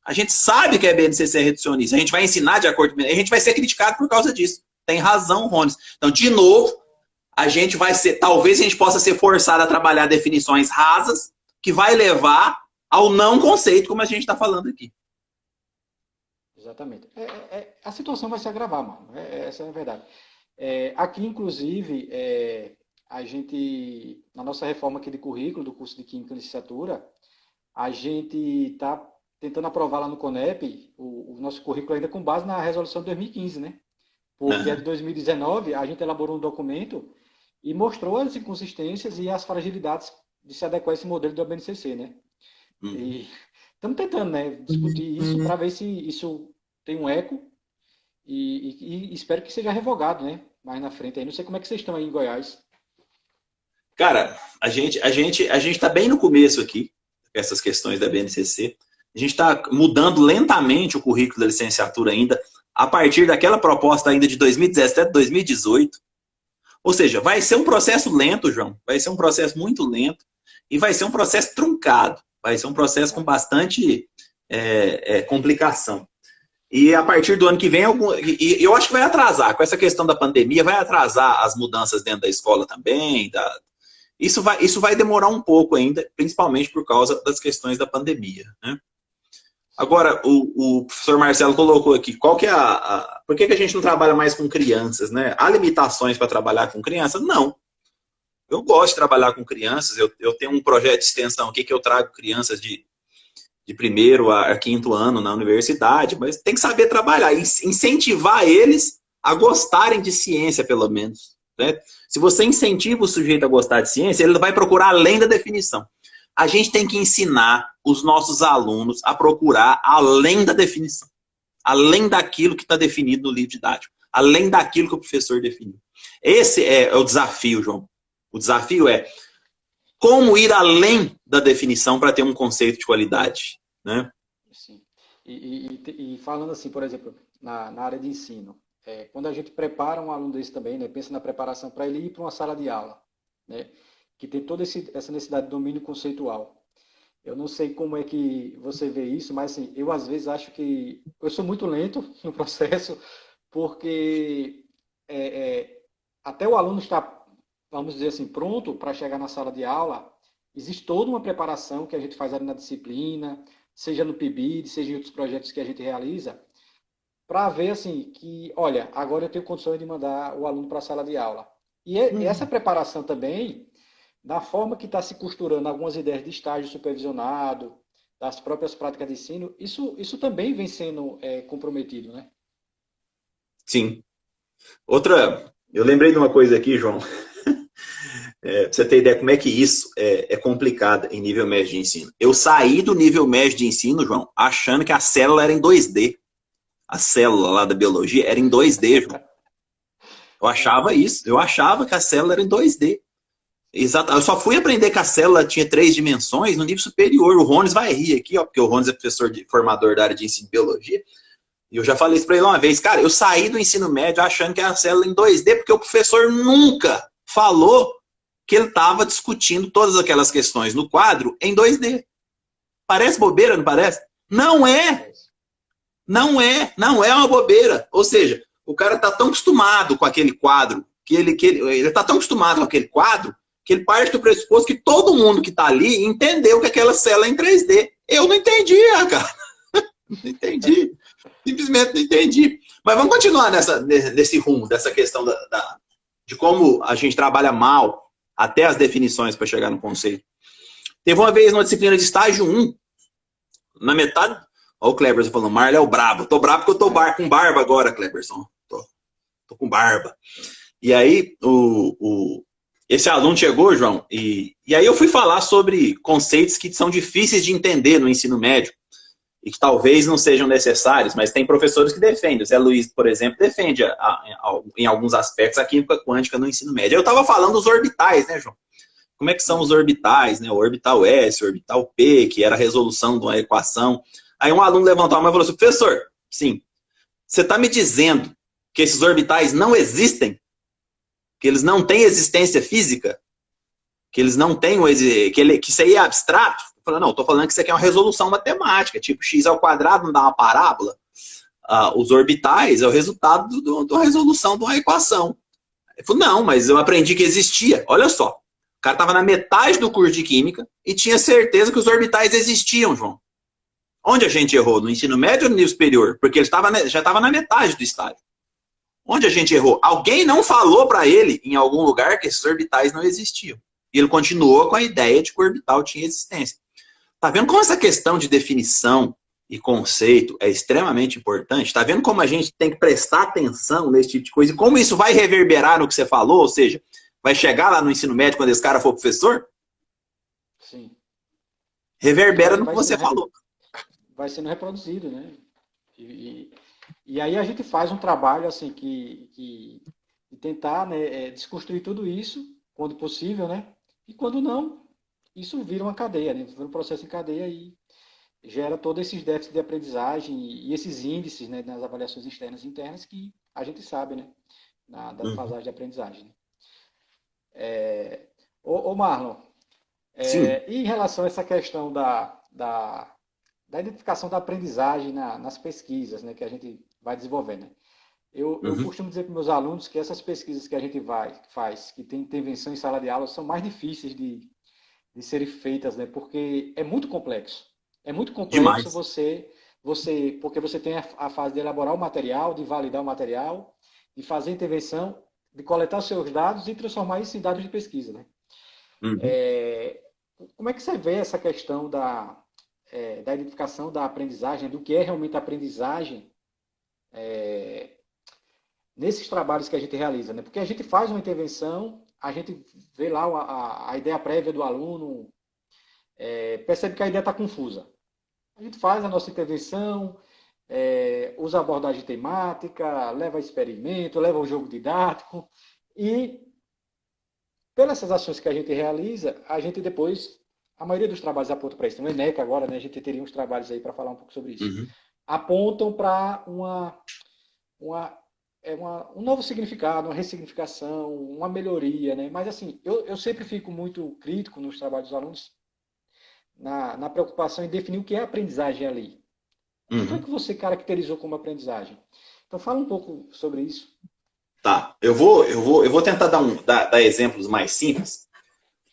A gente sabe que a BNCC é reducionista. A gente vai ensinar de acordo com a BNCC. A gente vai ser criticado por causa disso. Tem razão, Rones. Então, de novo, talvez a gente possa ser forçado a trabalhar definições rasas que vai levar ao não conceito, como a gente está falando aqui. Exatamente. A situação vai se agravar, mano. Essa é a verdade. Aqui, inclusive, a gente, na nossa reforma aqui de currículo, do curso de Química e Licenciatura, a gente está tentando aprovar lá no CONEP o nosso currículo ainda com base na resolução de 2015, né? Porque a de 2019, a gente elaborou um documento e mostrou as inconsistências e as fragilidades de se adequar a esse modelo do BNCC, né? E estamos tentando, né, discutir isso para ver se isso tem um eco e espero que seja revogado, né, mais na frente. Aí não sei como é que vocês estão aí em Goiás. Cara, a gente está bem no começo aqui, essas questões da BNCC. A gente está mudando lentamente o currículo da licenciatura ainda, a partir daquela proposta ainda de 2017, 2018. Ou seja, vai ser um processo lento, João. Vai ser um processo muito lento e vai ser um processo truncado. Vai ser um processo com bastante complicação. E a partir do ano que vem, eu acho que vai atrasar, com essa questão da pandemia, vai atrasar as mudanças dentro da escola também. Isso vai demorar um pouco ainda, principalmente por causa das questões da pandemia, né? Agora, o professor Marcelo colocou aqui, qual que é por que a gente não trabalha mais com crianças, né? Há limitações para trabalhar com crianças? Não. Eu gosto de trabalhar com crianças, eu tenho um projeto de extensão aqui que eu trago crianças de primeiro a quinto ano na universidade, mas tem que saber trabalhar, incentivar eles a gostarem de ciência, pelo menos, né? Se você incentiva o sujeito a gostar de ciência, ele vai procurar além da definição. A gente tem que ensinar os nossos alunos a procurar além da definição, além daquilo que está definido no livro didático, além daquilo que o professor definiu. Esse é o desafio, João. O desafio é como ir além da definição para ter um conceito de qualidade, né? Sim. E falando assim, por exemplo, na área de ensino, quando a gente prepara um aluno desse também, né, pensa na preparação para ele ir para uma sala de aula, né, que tem toda essa necessidade de domínio conceitual. Eu não sei como é que você vê isso, mas assim, eu às vezes acho que eu sou muito lento no processo, porque até o aluno estar, vamos dizer assim, pronto para chegar na sala de aula, existe toda uma preparação que a gente faz ali na disciplina, seja no PIBID, seja em outros projetos que a gente realiza, para ver assim que, olha, agora eu tenho condições de mandar o aluno para a sala de aula. E essa preparação também, da forma que está se costurando algumas ideias de estágio supervisionado, das próprias práticas de ensino, isso também vem sendo comprometido, né? Sim. Eu lembrei de uma coisa aqui, João, pra você ter ideia como é que isso é complicado em nível médio de ensino. Eu saí do nível médio de ensino, João, achando que a célula era em 2D. A célula lá da biologia era em 2D, João. Eu achava isso. Eu achava que a célula era em 2D. Exato. Eu só fui aprender que a célula tinha 3 dimensões no nível superior. O Rones vai rir aqui, ó, porque o Rones é professor formador da área de ensino de biologia. E eu já falei isso para ele uma vez. Cara, eu saí do ensino médio achando que era a célula em 2D, porque o professor nunca falou que ele estava discutindo todas aquelas questões no quadro em 2D. Parece bobeira, não parece? Não é. Não é uma bobeira. Ou seja, o cara está tão acostumado com aquele quadro, ele está tão acostumado com aquele quadro, que ele parte do pressuposto que todo mundo que está ali entendeu que aquela célula é em 3D. Eu não entendi, cara. Não entendi. Simplesmente não entendi. Mas vamos continuar nesse rumo, dessa questão de como a gente trabalha mal até as definições para chegar no conceito. Teve uma vez numa disciplina de estágio 1, na metade. Olha o Cleberson falando, Marlon é o brabo. Tô brabo porque eu tô com barba agora, Cleberson. Tô com barba. E aí, esse aluno chegou, João, e aí eu fui falar sobre conceitos que são difíceis de entender no ensino médio e que talvez não sejam necessários, mas tem professores que defendem. O Zé Luiz, por exemplo, defende em alguns aspectos a química quântica no ensino médio. Eu estava falando dos orbitais, né, João? Como é que são os orbitais, né? O orbital S, o orbital P, que era a resolução de uma equação. Aí um aluno levantou a mão e falou assim, professor, sim, você está me dizendo que esses orbitais não existem? Que eles não têm existência física? Que eles não têm, que isso aí é abstrato? Eu falei, não, estou falando que isso aqui é uma resolução matemática, tipo x ao quadrado não dá uma parábola. Os orbitais é o resultado da resolução de uma equação. Ele falou, não, mas eu aprendi que existia. Olha só, o cara estava na metade do curso de química e tinha certeza que os orbitais existiam, João. Onde a gente errou? No ensino médio ou no nível superior? Porque ele já estava na metade do estágio. Onde a gente errou? Alguém não falou para ele, em algum lugar, que esses orbitais não existiam. E ele continuou com a ideia de que o orbital tinha existência. Tá vendo como essa questão de definição e conceito é extremamente importante? Tá vendo como a gente tem que prestar atenção nesse tipo de coisa? E como isso vai reverberar no que você falou? Ou seja, vai chegar lá no ensino médio quando esse cara for professor? Sim. Reverbera no que você falou. Vai sendo reproduzido, né? E aí a gente faz um trabalho assim de tentar, né, desconstruir tudo isso quando possível, né? E quando não, isso vira uma cadeia, né? Vira um processo em cadeia e gera todos esses déficits de aprendizagem e esses índices, né, nas avaliações externas e internas que a gente sabe, né? Da defasagem de aprendizagem. Né? Ô Marlon, Sim. E em relação a essa questão da identificação da aprendizagem nas pesquisas, né, que a gente vai desenvolvendo, né? Eu Uhum. costumo dizer para meus alunos que essas pesquisas que a gente faz, que tem intervenção em sala de aula, são mais difíceis de serem feitas, né? Porque é muito complexo. É muito complexo Demais. porque você tem a fase de elaborar o material, de validar o material, de fazer a intervenção, de coletar os seus dados e transformar isso em dados de pesquisa, né? Uhum. Como é que você vê essa questão da identificação da aprendizagem, do que é realmente aprendizagem nesses trabalhos que a gente realiza, né? Porque a gente faz uma intervenção, a gente vê lá a ideia prévia do aluno, percebe que a ideia está confusa. A gente faz a nossa intervenção, usa abordagem temática, leva experimento, leva o jogo didático e pelas essas ações que a gente realiza, a gente depois, a maioria dos trabalhos aponta para isso. No ENEC agora, né, a gente teria uns trabalhos aí para falar um pouco sobre isso. Uhum. Apontam para uma, um novo significado, uma ressignificação, uma melhoria, né? Mas assim, eu sempre fico muito crítico nos trabalhos dos alunos na preocupação em definir o que é aprendizagem ali. O que foi Uhum. que você caracterizou como aprendizagem? Então fala um pouco sobre isso. Tá. Eu vou tentar dar exemplos mais simples.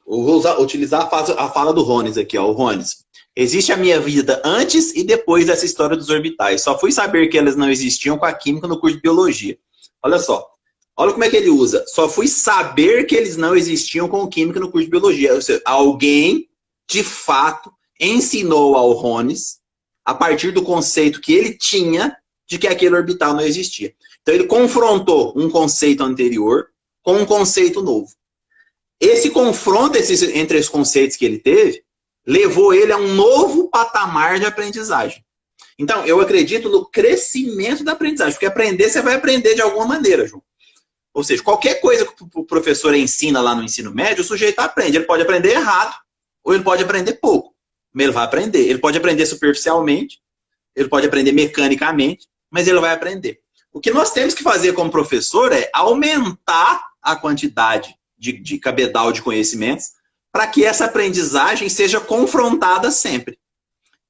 Eu vou utilizar a fala do Rones aqui, ó. O Rones. Existe a minha vida antes e depois dessa história dos orbitais. Só fui saber que elas não existiam com a química no curso de biologia. Olha só. Olha como é que ele usa. Só fui saber que eles não existiam com química no curso de biologia. Ou seja, alguém, de fato, ensinou ao Rones, a partir do conceito que ele tinha de que aquele orbital não existia. Então ele confrontou um conceito anterior com um conceito novo. Esse confronto entre os conceitos que ele teve levou ele a um novo patamar de aprendizagem. Então, eu acredito no crescimento da aprendizagem, porque aprender, você vai aprender de alguma maneira, João. Ou seja, qualquer coisa que o professor ensina lá no ensino médio, o sujeito aprende. Ele pode aprender errado, ou ele pode aprender pouco. Mas ele vai aprender. Ele pode aprender superficialmente, ele pode aprender mecanicamente, mas ele vai aprender. O que nós temos que fazer como professor é aumentar a quantidade de cabedal de conhecimentos para que essa aprendizagem seja confrontada sempre.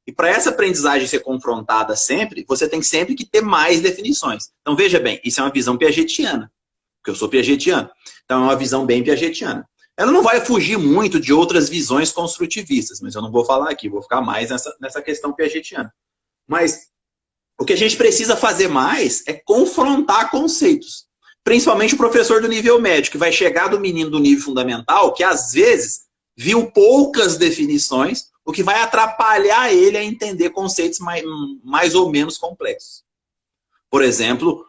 E para essa aprendizagem ser confrontada sempre, você tem sempre que ter mais definições. Então, veja bem, isso é uma visão piagetiana, porque eu sou piagetiano. Então, é uma visão bem piagetiana. Ela não vai fugir muito de outras visões construtivistas, mas eu não vou falar aqui, vou ficar mais nessa questão piagetiana. Mas o que a gente precisa fazer mais é confrontar conceitos. Principalmente o professor do nível médio, que vai chegar do menino do nível fundamental, que às vezes viu poucas definições, o que vai atrapalhar ele a entender conceitos mais ou menos complexos. Por exemplo,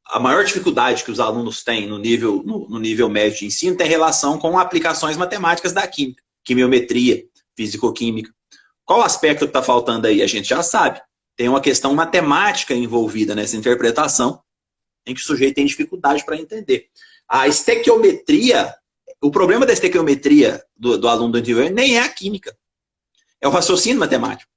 a maior dificuldade que os alunos têm no nível médio de ensino tem relação com aplicações matemáticas da química, quimiometria, físico-química. Qual aspecto que está faltando aí? A gente já sabe. Tem uma questão matemática envolvida nessa interpretação, em que o sujeito tem dificuldade para entender. A estequiometria, o problema da estequiometria do aluno do nível nem é a química, é o raciocínio matemático.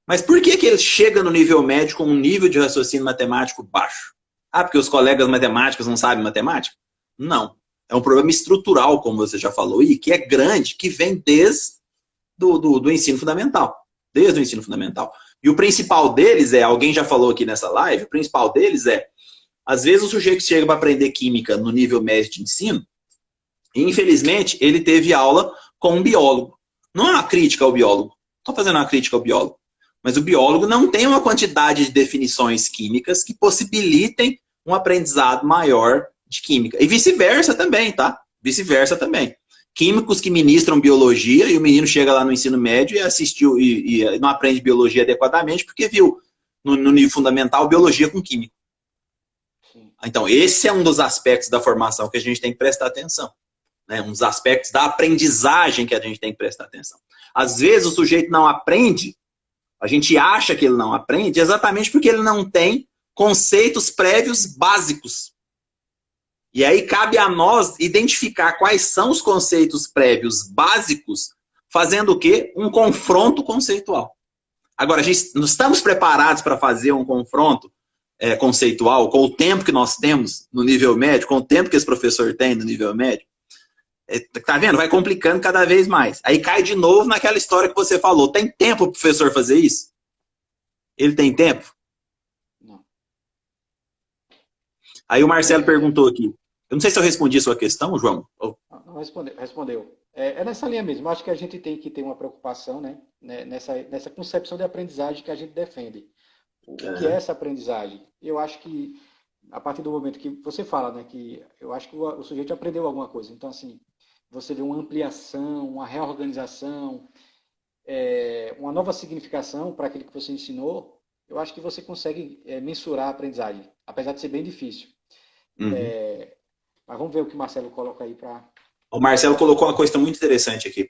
Mas por que ele chega no nível médio com um nível de raciocínio matemático baixo? Ah, porque os colegas matemáticos não sabem matemática? Não. É um problema estrutural, como você já falou, e que é grande, que vem desde do ensino fundamental. Desde o ensino fundamental. E o principal deles alguém já falou aqui nessa live, o principal deles às vezes o sujeito chega para aprender química no nível médio de ensino, e infelizmente ele teve aula com um biólogo. Não é uma crítica ao biólogo, estou fazendo uma crítica ao biólogo, mas o biólogo não tem uma quantidade de definições químicas que possibilitem um aprendizado maior de química. E vice-versa também, tá? Vice-versa também. Químicos que ministram biologia e o menino chega lá no ensino médio e assistiu e não aprende biologia adequadamente porque viu no nível fundamental biologia com química. Então, esse é um dos aspectos da formação que a gente tem que prestar atenção. Né? Um dos aspectos da aprendizagem que a gente tem que prestar atenção. Às vezes o sujeito não aprende, a gente acha que ele não aprende exatamente porque ele não tem conceitos prévios básicos. E aí cabe a nós identificar quais são os conceitos prévios básicos, fazendo o quê? Um confronto conceitual. Agora, não estamos preparados para fazer um confronto conceitual com o tempo que nós temos no nível médio, com o tempo que esse professor tem no nível médio. Tá vendo? Vai complicando cada vez mais. Aí cai de novo naquela história que você falou. Tem tempo o professor fazer isso? Ele tem tempo? Não. Aí o Marcelo perguntou aqui. Eu não sei se eu respondi a sua questão, João. Não respondeu. É nessa linha mesmo. Acho que a gente tem que ter uma preocupação, né? Nessa concepção de aprendizagem que a gente defende. O que é essa aprendizagem? Eu acho que, a partir do momento que você fala, né? Que eu acho que o sujeito aprendeu alguma coisa. Então, assim, você vê uma ampliação, uma reorganização, uma nova significação para aquilo que você ensinou, eu acho que você consegue mensurar a aprendizagem, apesar de ser bem difícil. Uhum. Mas vamos ver o que o Marcelo coloca aí para... O Marcelo colocou uma questão muito interessante aqui.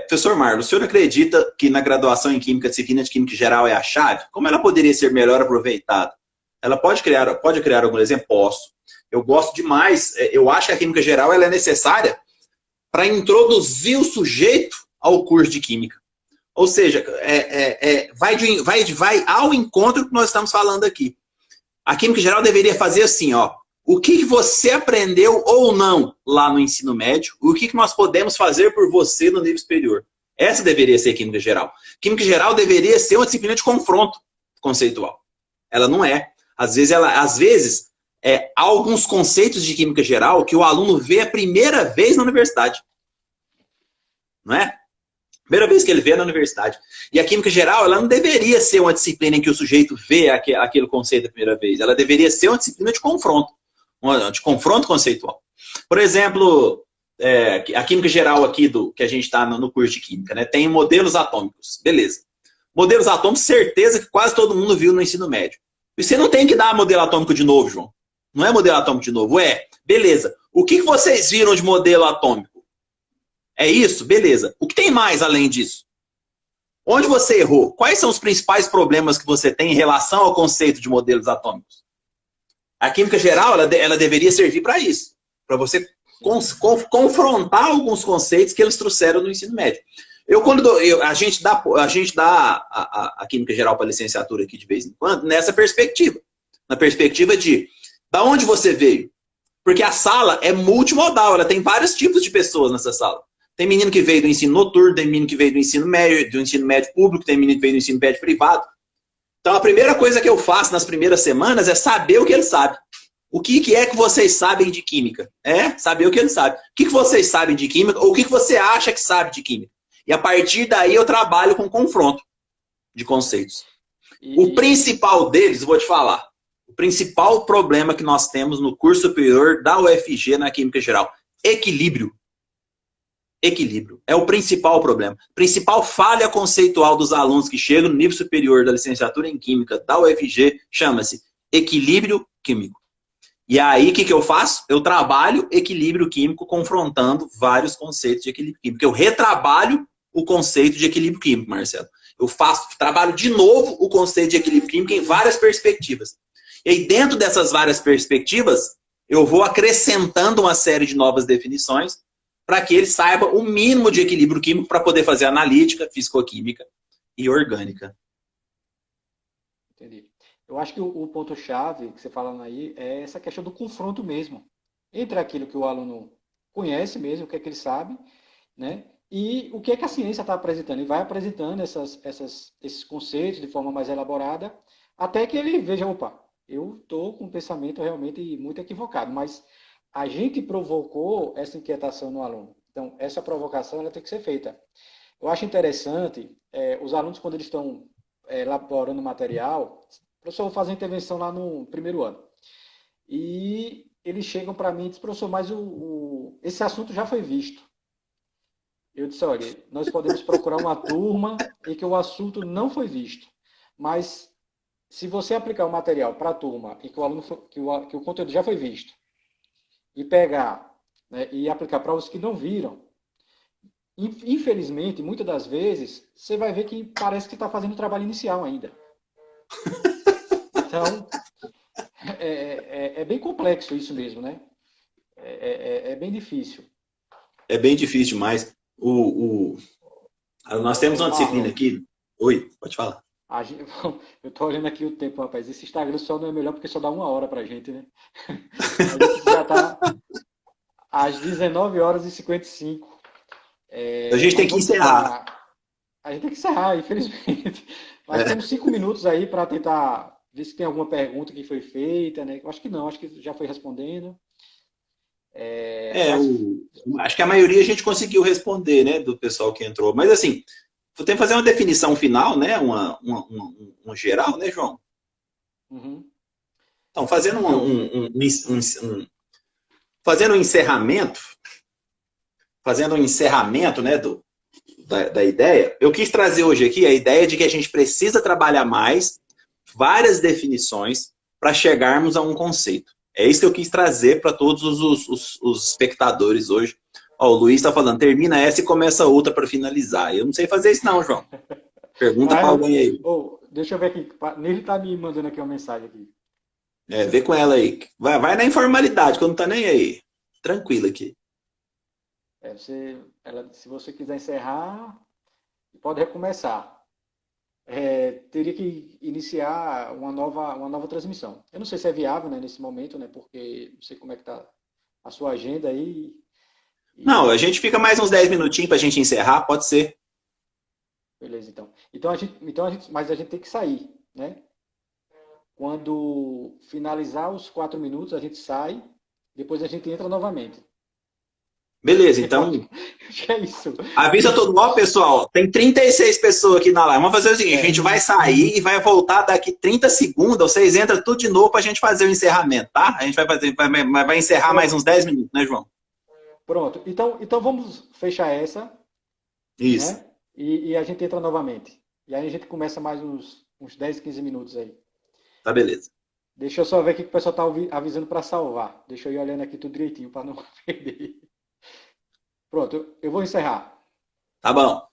Professor Marlon, o senhor acredita que na graduação em Química, a disciplina de Química Geral é a chave? Como ela poderia ser melhor aproveitada? Ela pode criar algum exemplo? Posso. Eu gosto demais, eu acho que a Química Geral ela é necessária para introduzir o sujeito ao curso de Química. Ou seja, vai ao encontro que nós estamos falando aqui. A Química Geral deveria fazer assim, ó. O que você aprendeu ou não lá no ensino médio, o que nós podemos fazer por você no nível superior. Essa deveria ser a Química Geral. Química Geral deveria ser uma disciplina de confronto conceitual. Ela não é. Às vezes, há alguns conceitos de Química Geral que o aluno vê a primeira vez na universidade. Não é? Primeira vez que ele vê na universidade. E a Química Geral, ela não deveria ser uma disciplina em que o sujeito vê aquele conceito a primeira vez. Ela deveria ser uma disciplina de confronto conceitual. Por exemplo, a Química Geral aqui que a gente está no curso de Química, né? Tem modelos atômicos. Beleza. Modelos atômicos, certeza que quase todo mundo viu no ensino médio. E você não tem que dar modelo atômico de novo, João. Não é modelo atômico de novo. Beleza. O que vocês viram de modelo atômico? É isso? Beleza. O que tem mais além disso? Onde você errou? Quais são os principais problemas que você tem em relação ao conceito de modelos atômicos? A Química Geral, ela deveria servir para isso. Para você confrontar alguns conceitos que eles trouxeram no ensino médio. A gente dá a Química Geral para licenciatura aqui de vez em quando, nessa perspectiva. Na perspectiva de onde você veio. Porque a sala é multimodal, ela tem vários tipos de pessoas nessa sala. Tem menino que veio do ensino noturno, tem menino que veio do ensino médio público, tem menino que veio do ensino médio privado. Então, a primeira coisa que eu faço nas primeiras semanas é saber o que ele sabe. O que é que vocês sabem de química? Saber o que ele sabe. O que vocês sabem de química ou o que você acha que sabe de química? E a partir daí eu trabalho com confronto de conceitos. O principal deles, vou te falar, o principal problema que nós temos no curso superior da UFG na Química Geral, equilíbrio. Equilíbrio. É o principal problema. Principal falha conceitual dos alunos que chegam no nível superior da licenciatura em Química da UFG chama-se equilíbrio químico. E aí, o que eu faço? Eu trabalho equilíbrio químico confrontando vários conceitos de equilíbrio químico. Eu retrabalho o conceito de equilíbrio químico, Marcelo. Trabalho de novo o conceito de equilíbrio químico em várias perspectivas. E aí, dentro dessas várias perspectivas, eu vou acrescentando uma série de novas definições para que ele saiba o mínimo de equilíbrio químico para poder fazer analítica, fisicoquímica e orgânica. Entendi. Eu acho que o ponto-chave que você falando aí é essa questão do confronto mesmo. Entre aquilo que o aluno conhece mesmo, o que é que ele sabe, né? E o que é que a ciência está apresentando. E vai apresentando esses conceitos de forma mais elaborada, até que ele veja, opa, eu estou com um pensamento realmente muito equivocado, mas a gente provocou essa inquietação no aluno. Então, essa provocação ela tem que ser feita. Eu acho interessante, os alunos, quando eles estão elaborando material, professor, eu vou fazer intervenção lá no primeiro ano. E eles chegam para mim e dizem, professor, mas esse assunto já foi visto. Eu disse, olha, nós podemos procurar uma turma em que o assunto não foi visto. Mas, se você aplicar o material para a turma em que o conteúdo já foi visto, e pegar, né, e aplicar para os que não viram, infelizmente, muitas das vezes, você vai ver que parece que está fazendo o trabalho inicial ainda. Então, é bem complexo isso mesmo, né? É bem difícil. É bem difícil demais. Nós temos uma disciplina aqui. Oi, pode falar. Eu tô olhando aqui o tempo, rapaz. Esse Instagram só não é melhor porque só dá 1 hora pra gente, né? A gente já tá às 19 horas e 55. A gente tem Mas que vamos encerrar. tentar. A gente tem que encerrar, infelizmente. Mas É, temos 5 minutos aí para tentar ver se tem alguma pergunta que foi feita, né? Eu acho que não, acho que já foi respondendo. é, Mas acho que a maioria a gente conseguiu responder, né, do pessoal que entrou. Mas assim, vou ter que fazer uma definição final, né, um geral, né, João? uhum. Então, fazendo Então, fazendo fazendo um encerramento, né, da ideia, eu quis trazer hoje aqui a ideia de que a gente precisa trabalhar mais várias definições para chegarmos a um conceito. É isso que eu quis trazer para todos os espectadores hoje. Ó, o Luiz está falando, termina essa e começa outra para finalizar. Eu não sei fazer isso não, João. Pergunta para alguém aí. deixa eu ver aqui. Nele tá me mandando aqui uma mensagem aqui. É, vê com ela aí. Vai na informalidade, que eu não tá nem aí. Tranquilo aqui. Se você quiser encerrar, pode recomeçar. Teria que iniciar uma nova transmissão. Eu não sei se é viável, né, nesse momento, né, porque não sei como é que está a sua agenda aí. Não, a gente fica mais uns 10 minutinhos para a gente encerrar, pode ser. Beleza, então. Mas a gente tem que sair, né? Quando finalizar os 4 minutos, a gente sai, depois a gente entra novamente. Beleza, Eu então acho que é isso. avisa todo mundo, ó, pessoal, tem 36 pessoas aqui na live. Vamos fazer o seguinte, a É, gente vai sair e vai voltar daqui 30 segundos, vocês entram tudo de novo pra gente fazer o encerramento, tá? A gente vai encerrar mais uns pronto, 10 minutos, né, João? pronto. Então vamos fechar essa, Isso, né? E a gente entra novamente. E aí a gente começa mais uns 10, 15 minutos aí. tá beleza. Deixa eu só ver aqui que o pessoal está avisando para salvar. Deixa eu ir olhando aqui tudo direitinho para não perder. Pronto, eu vou encerrar. Tá bom.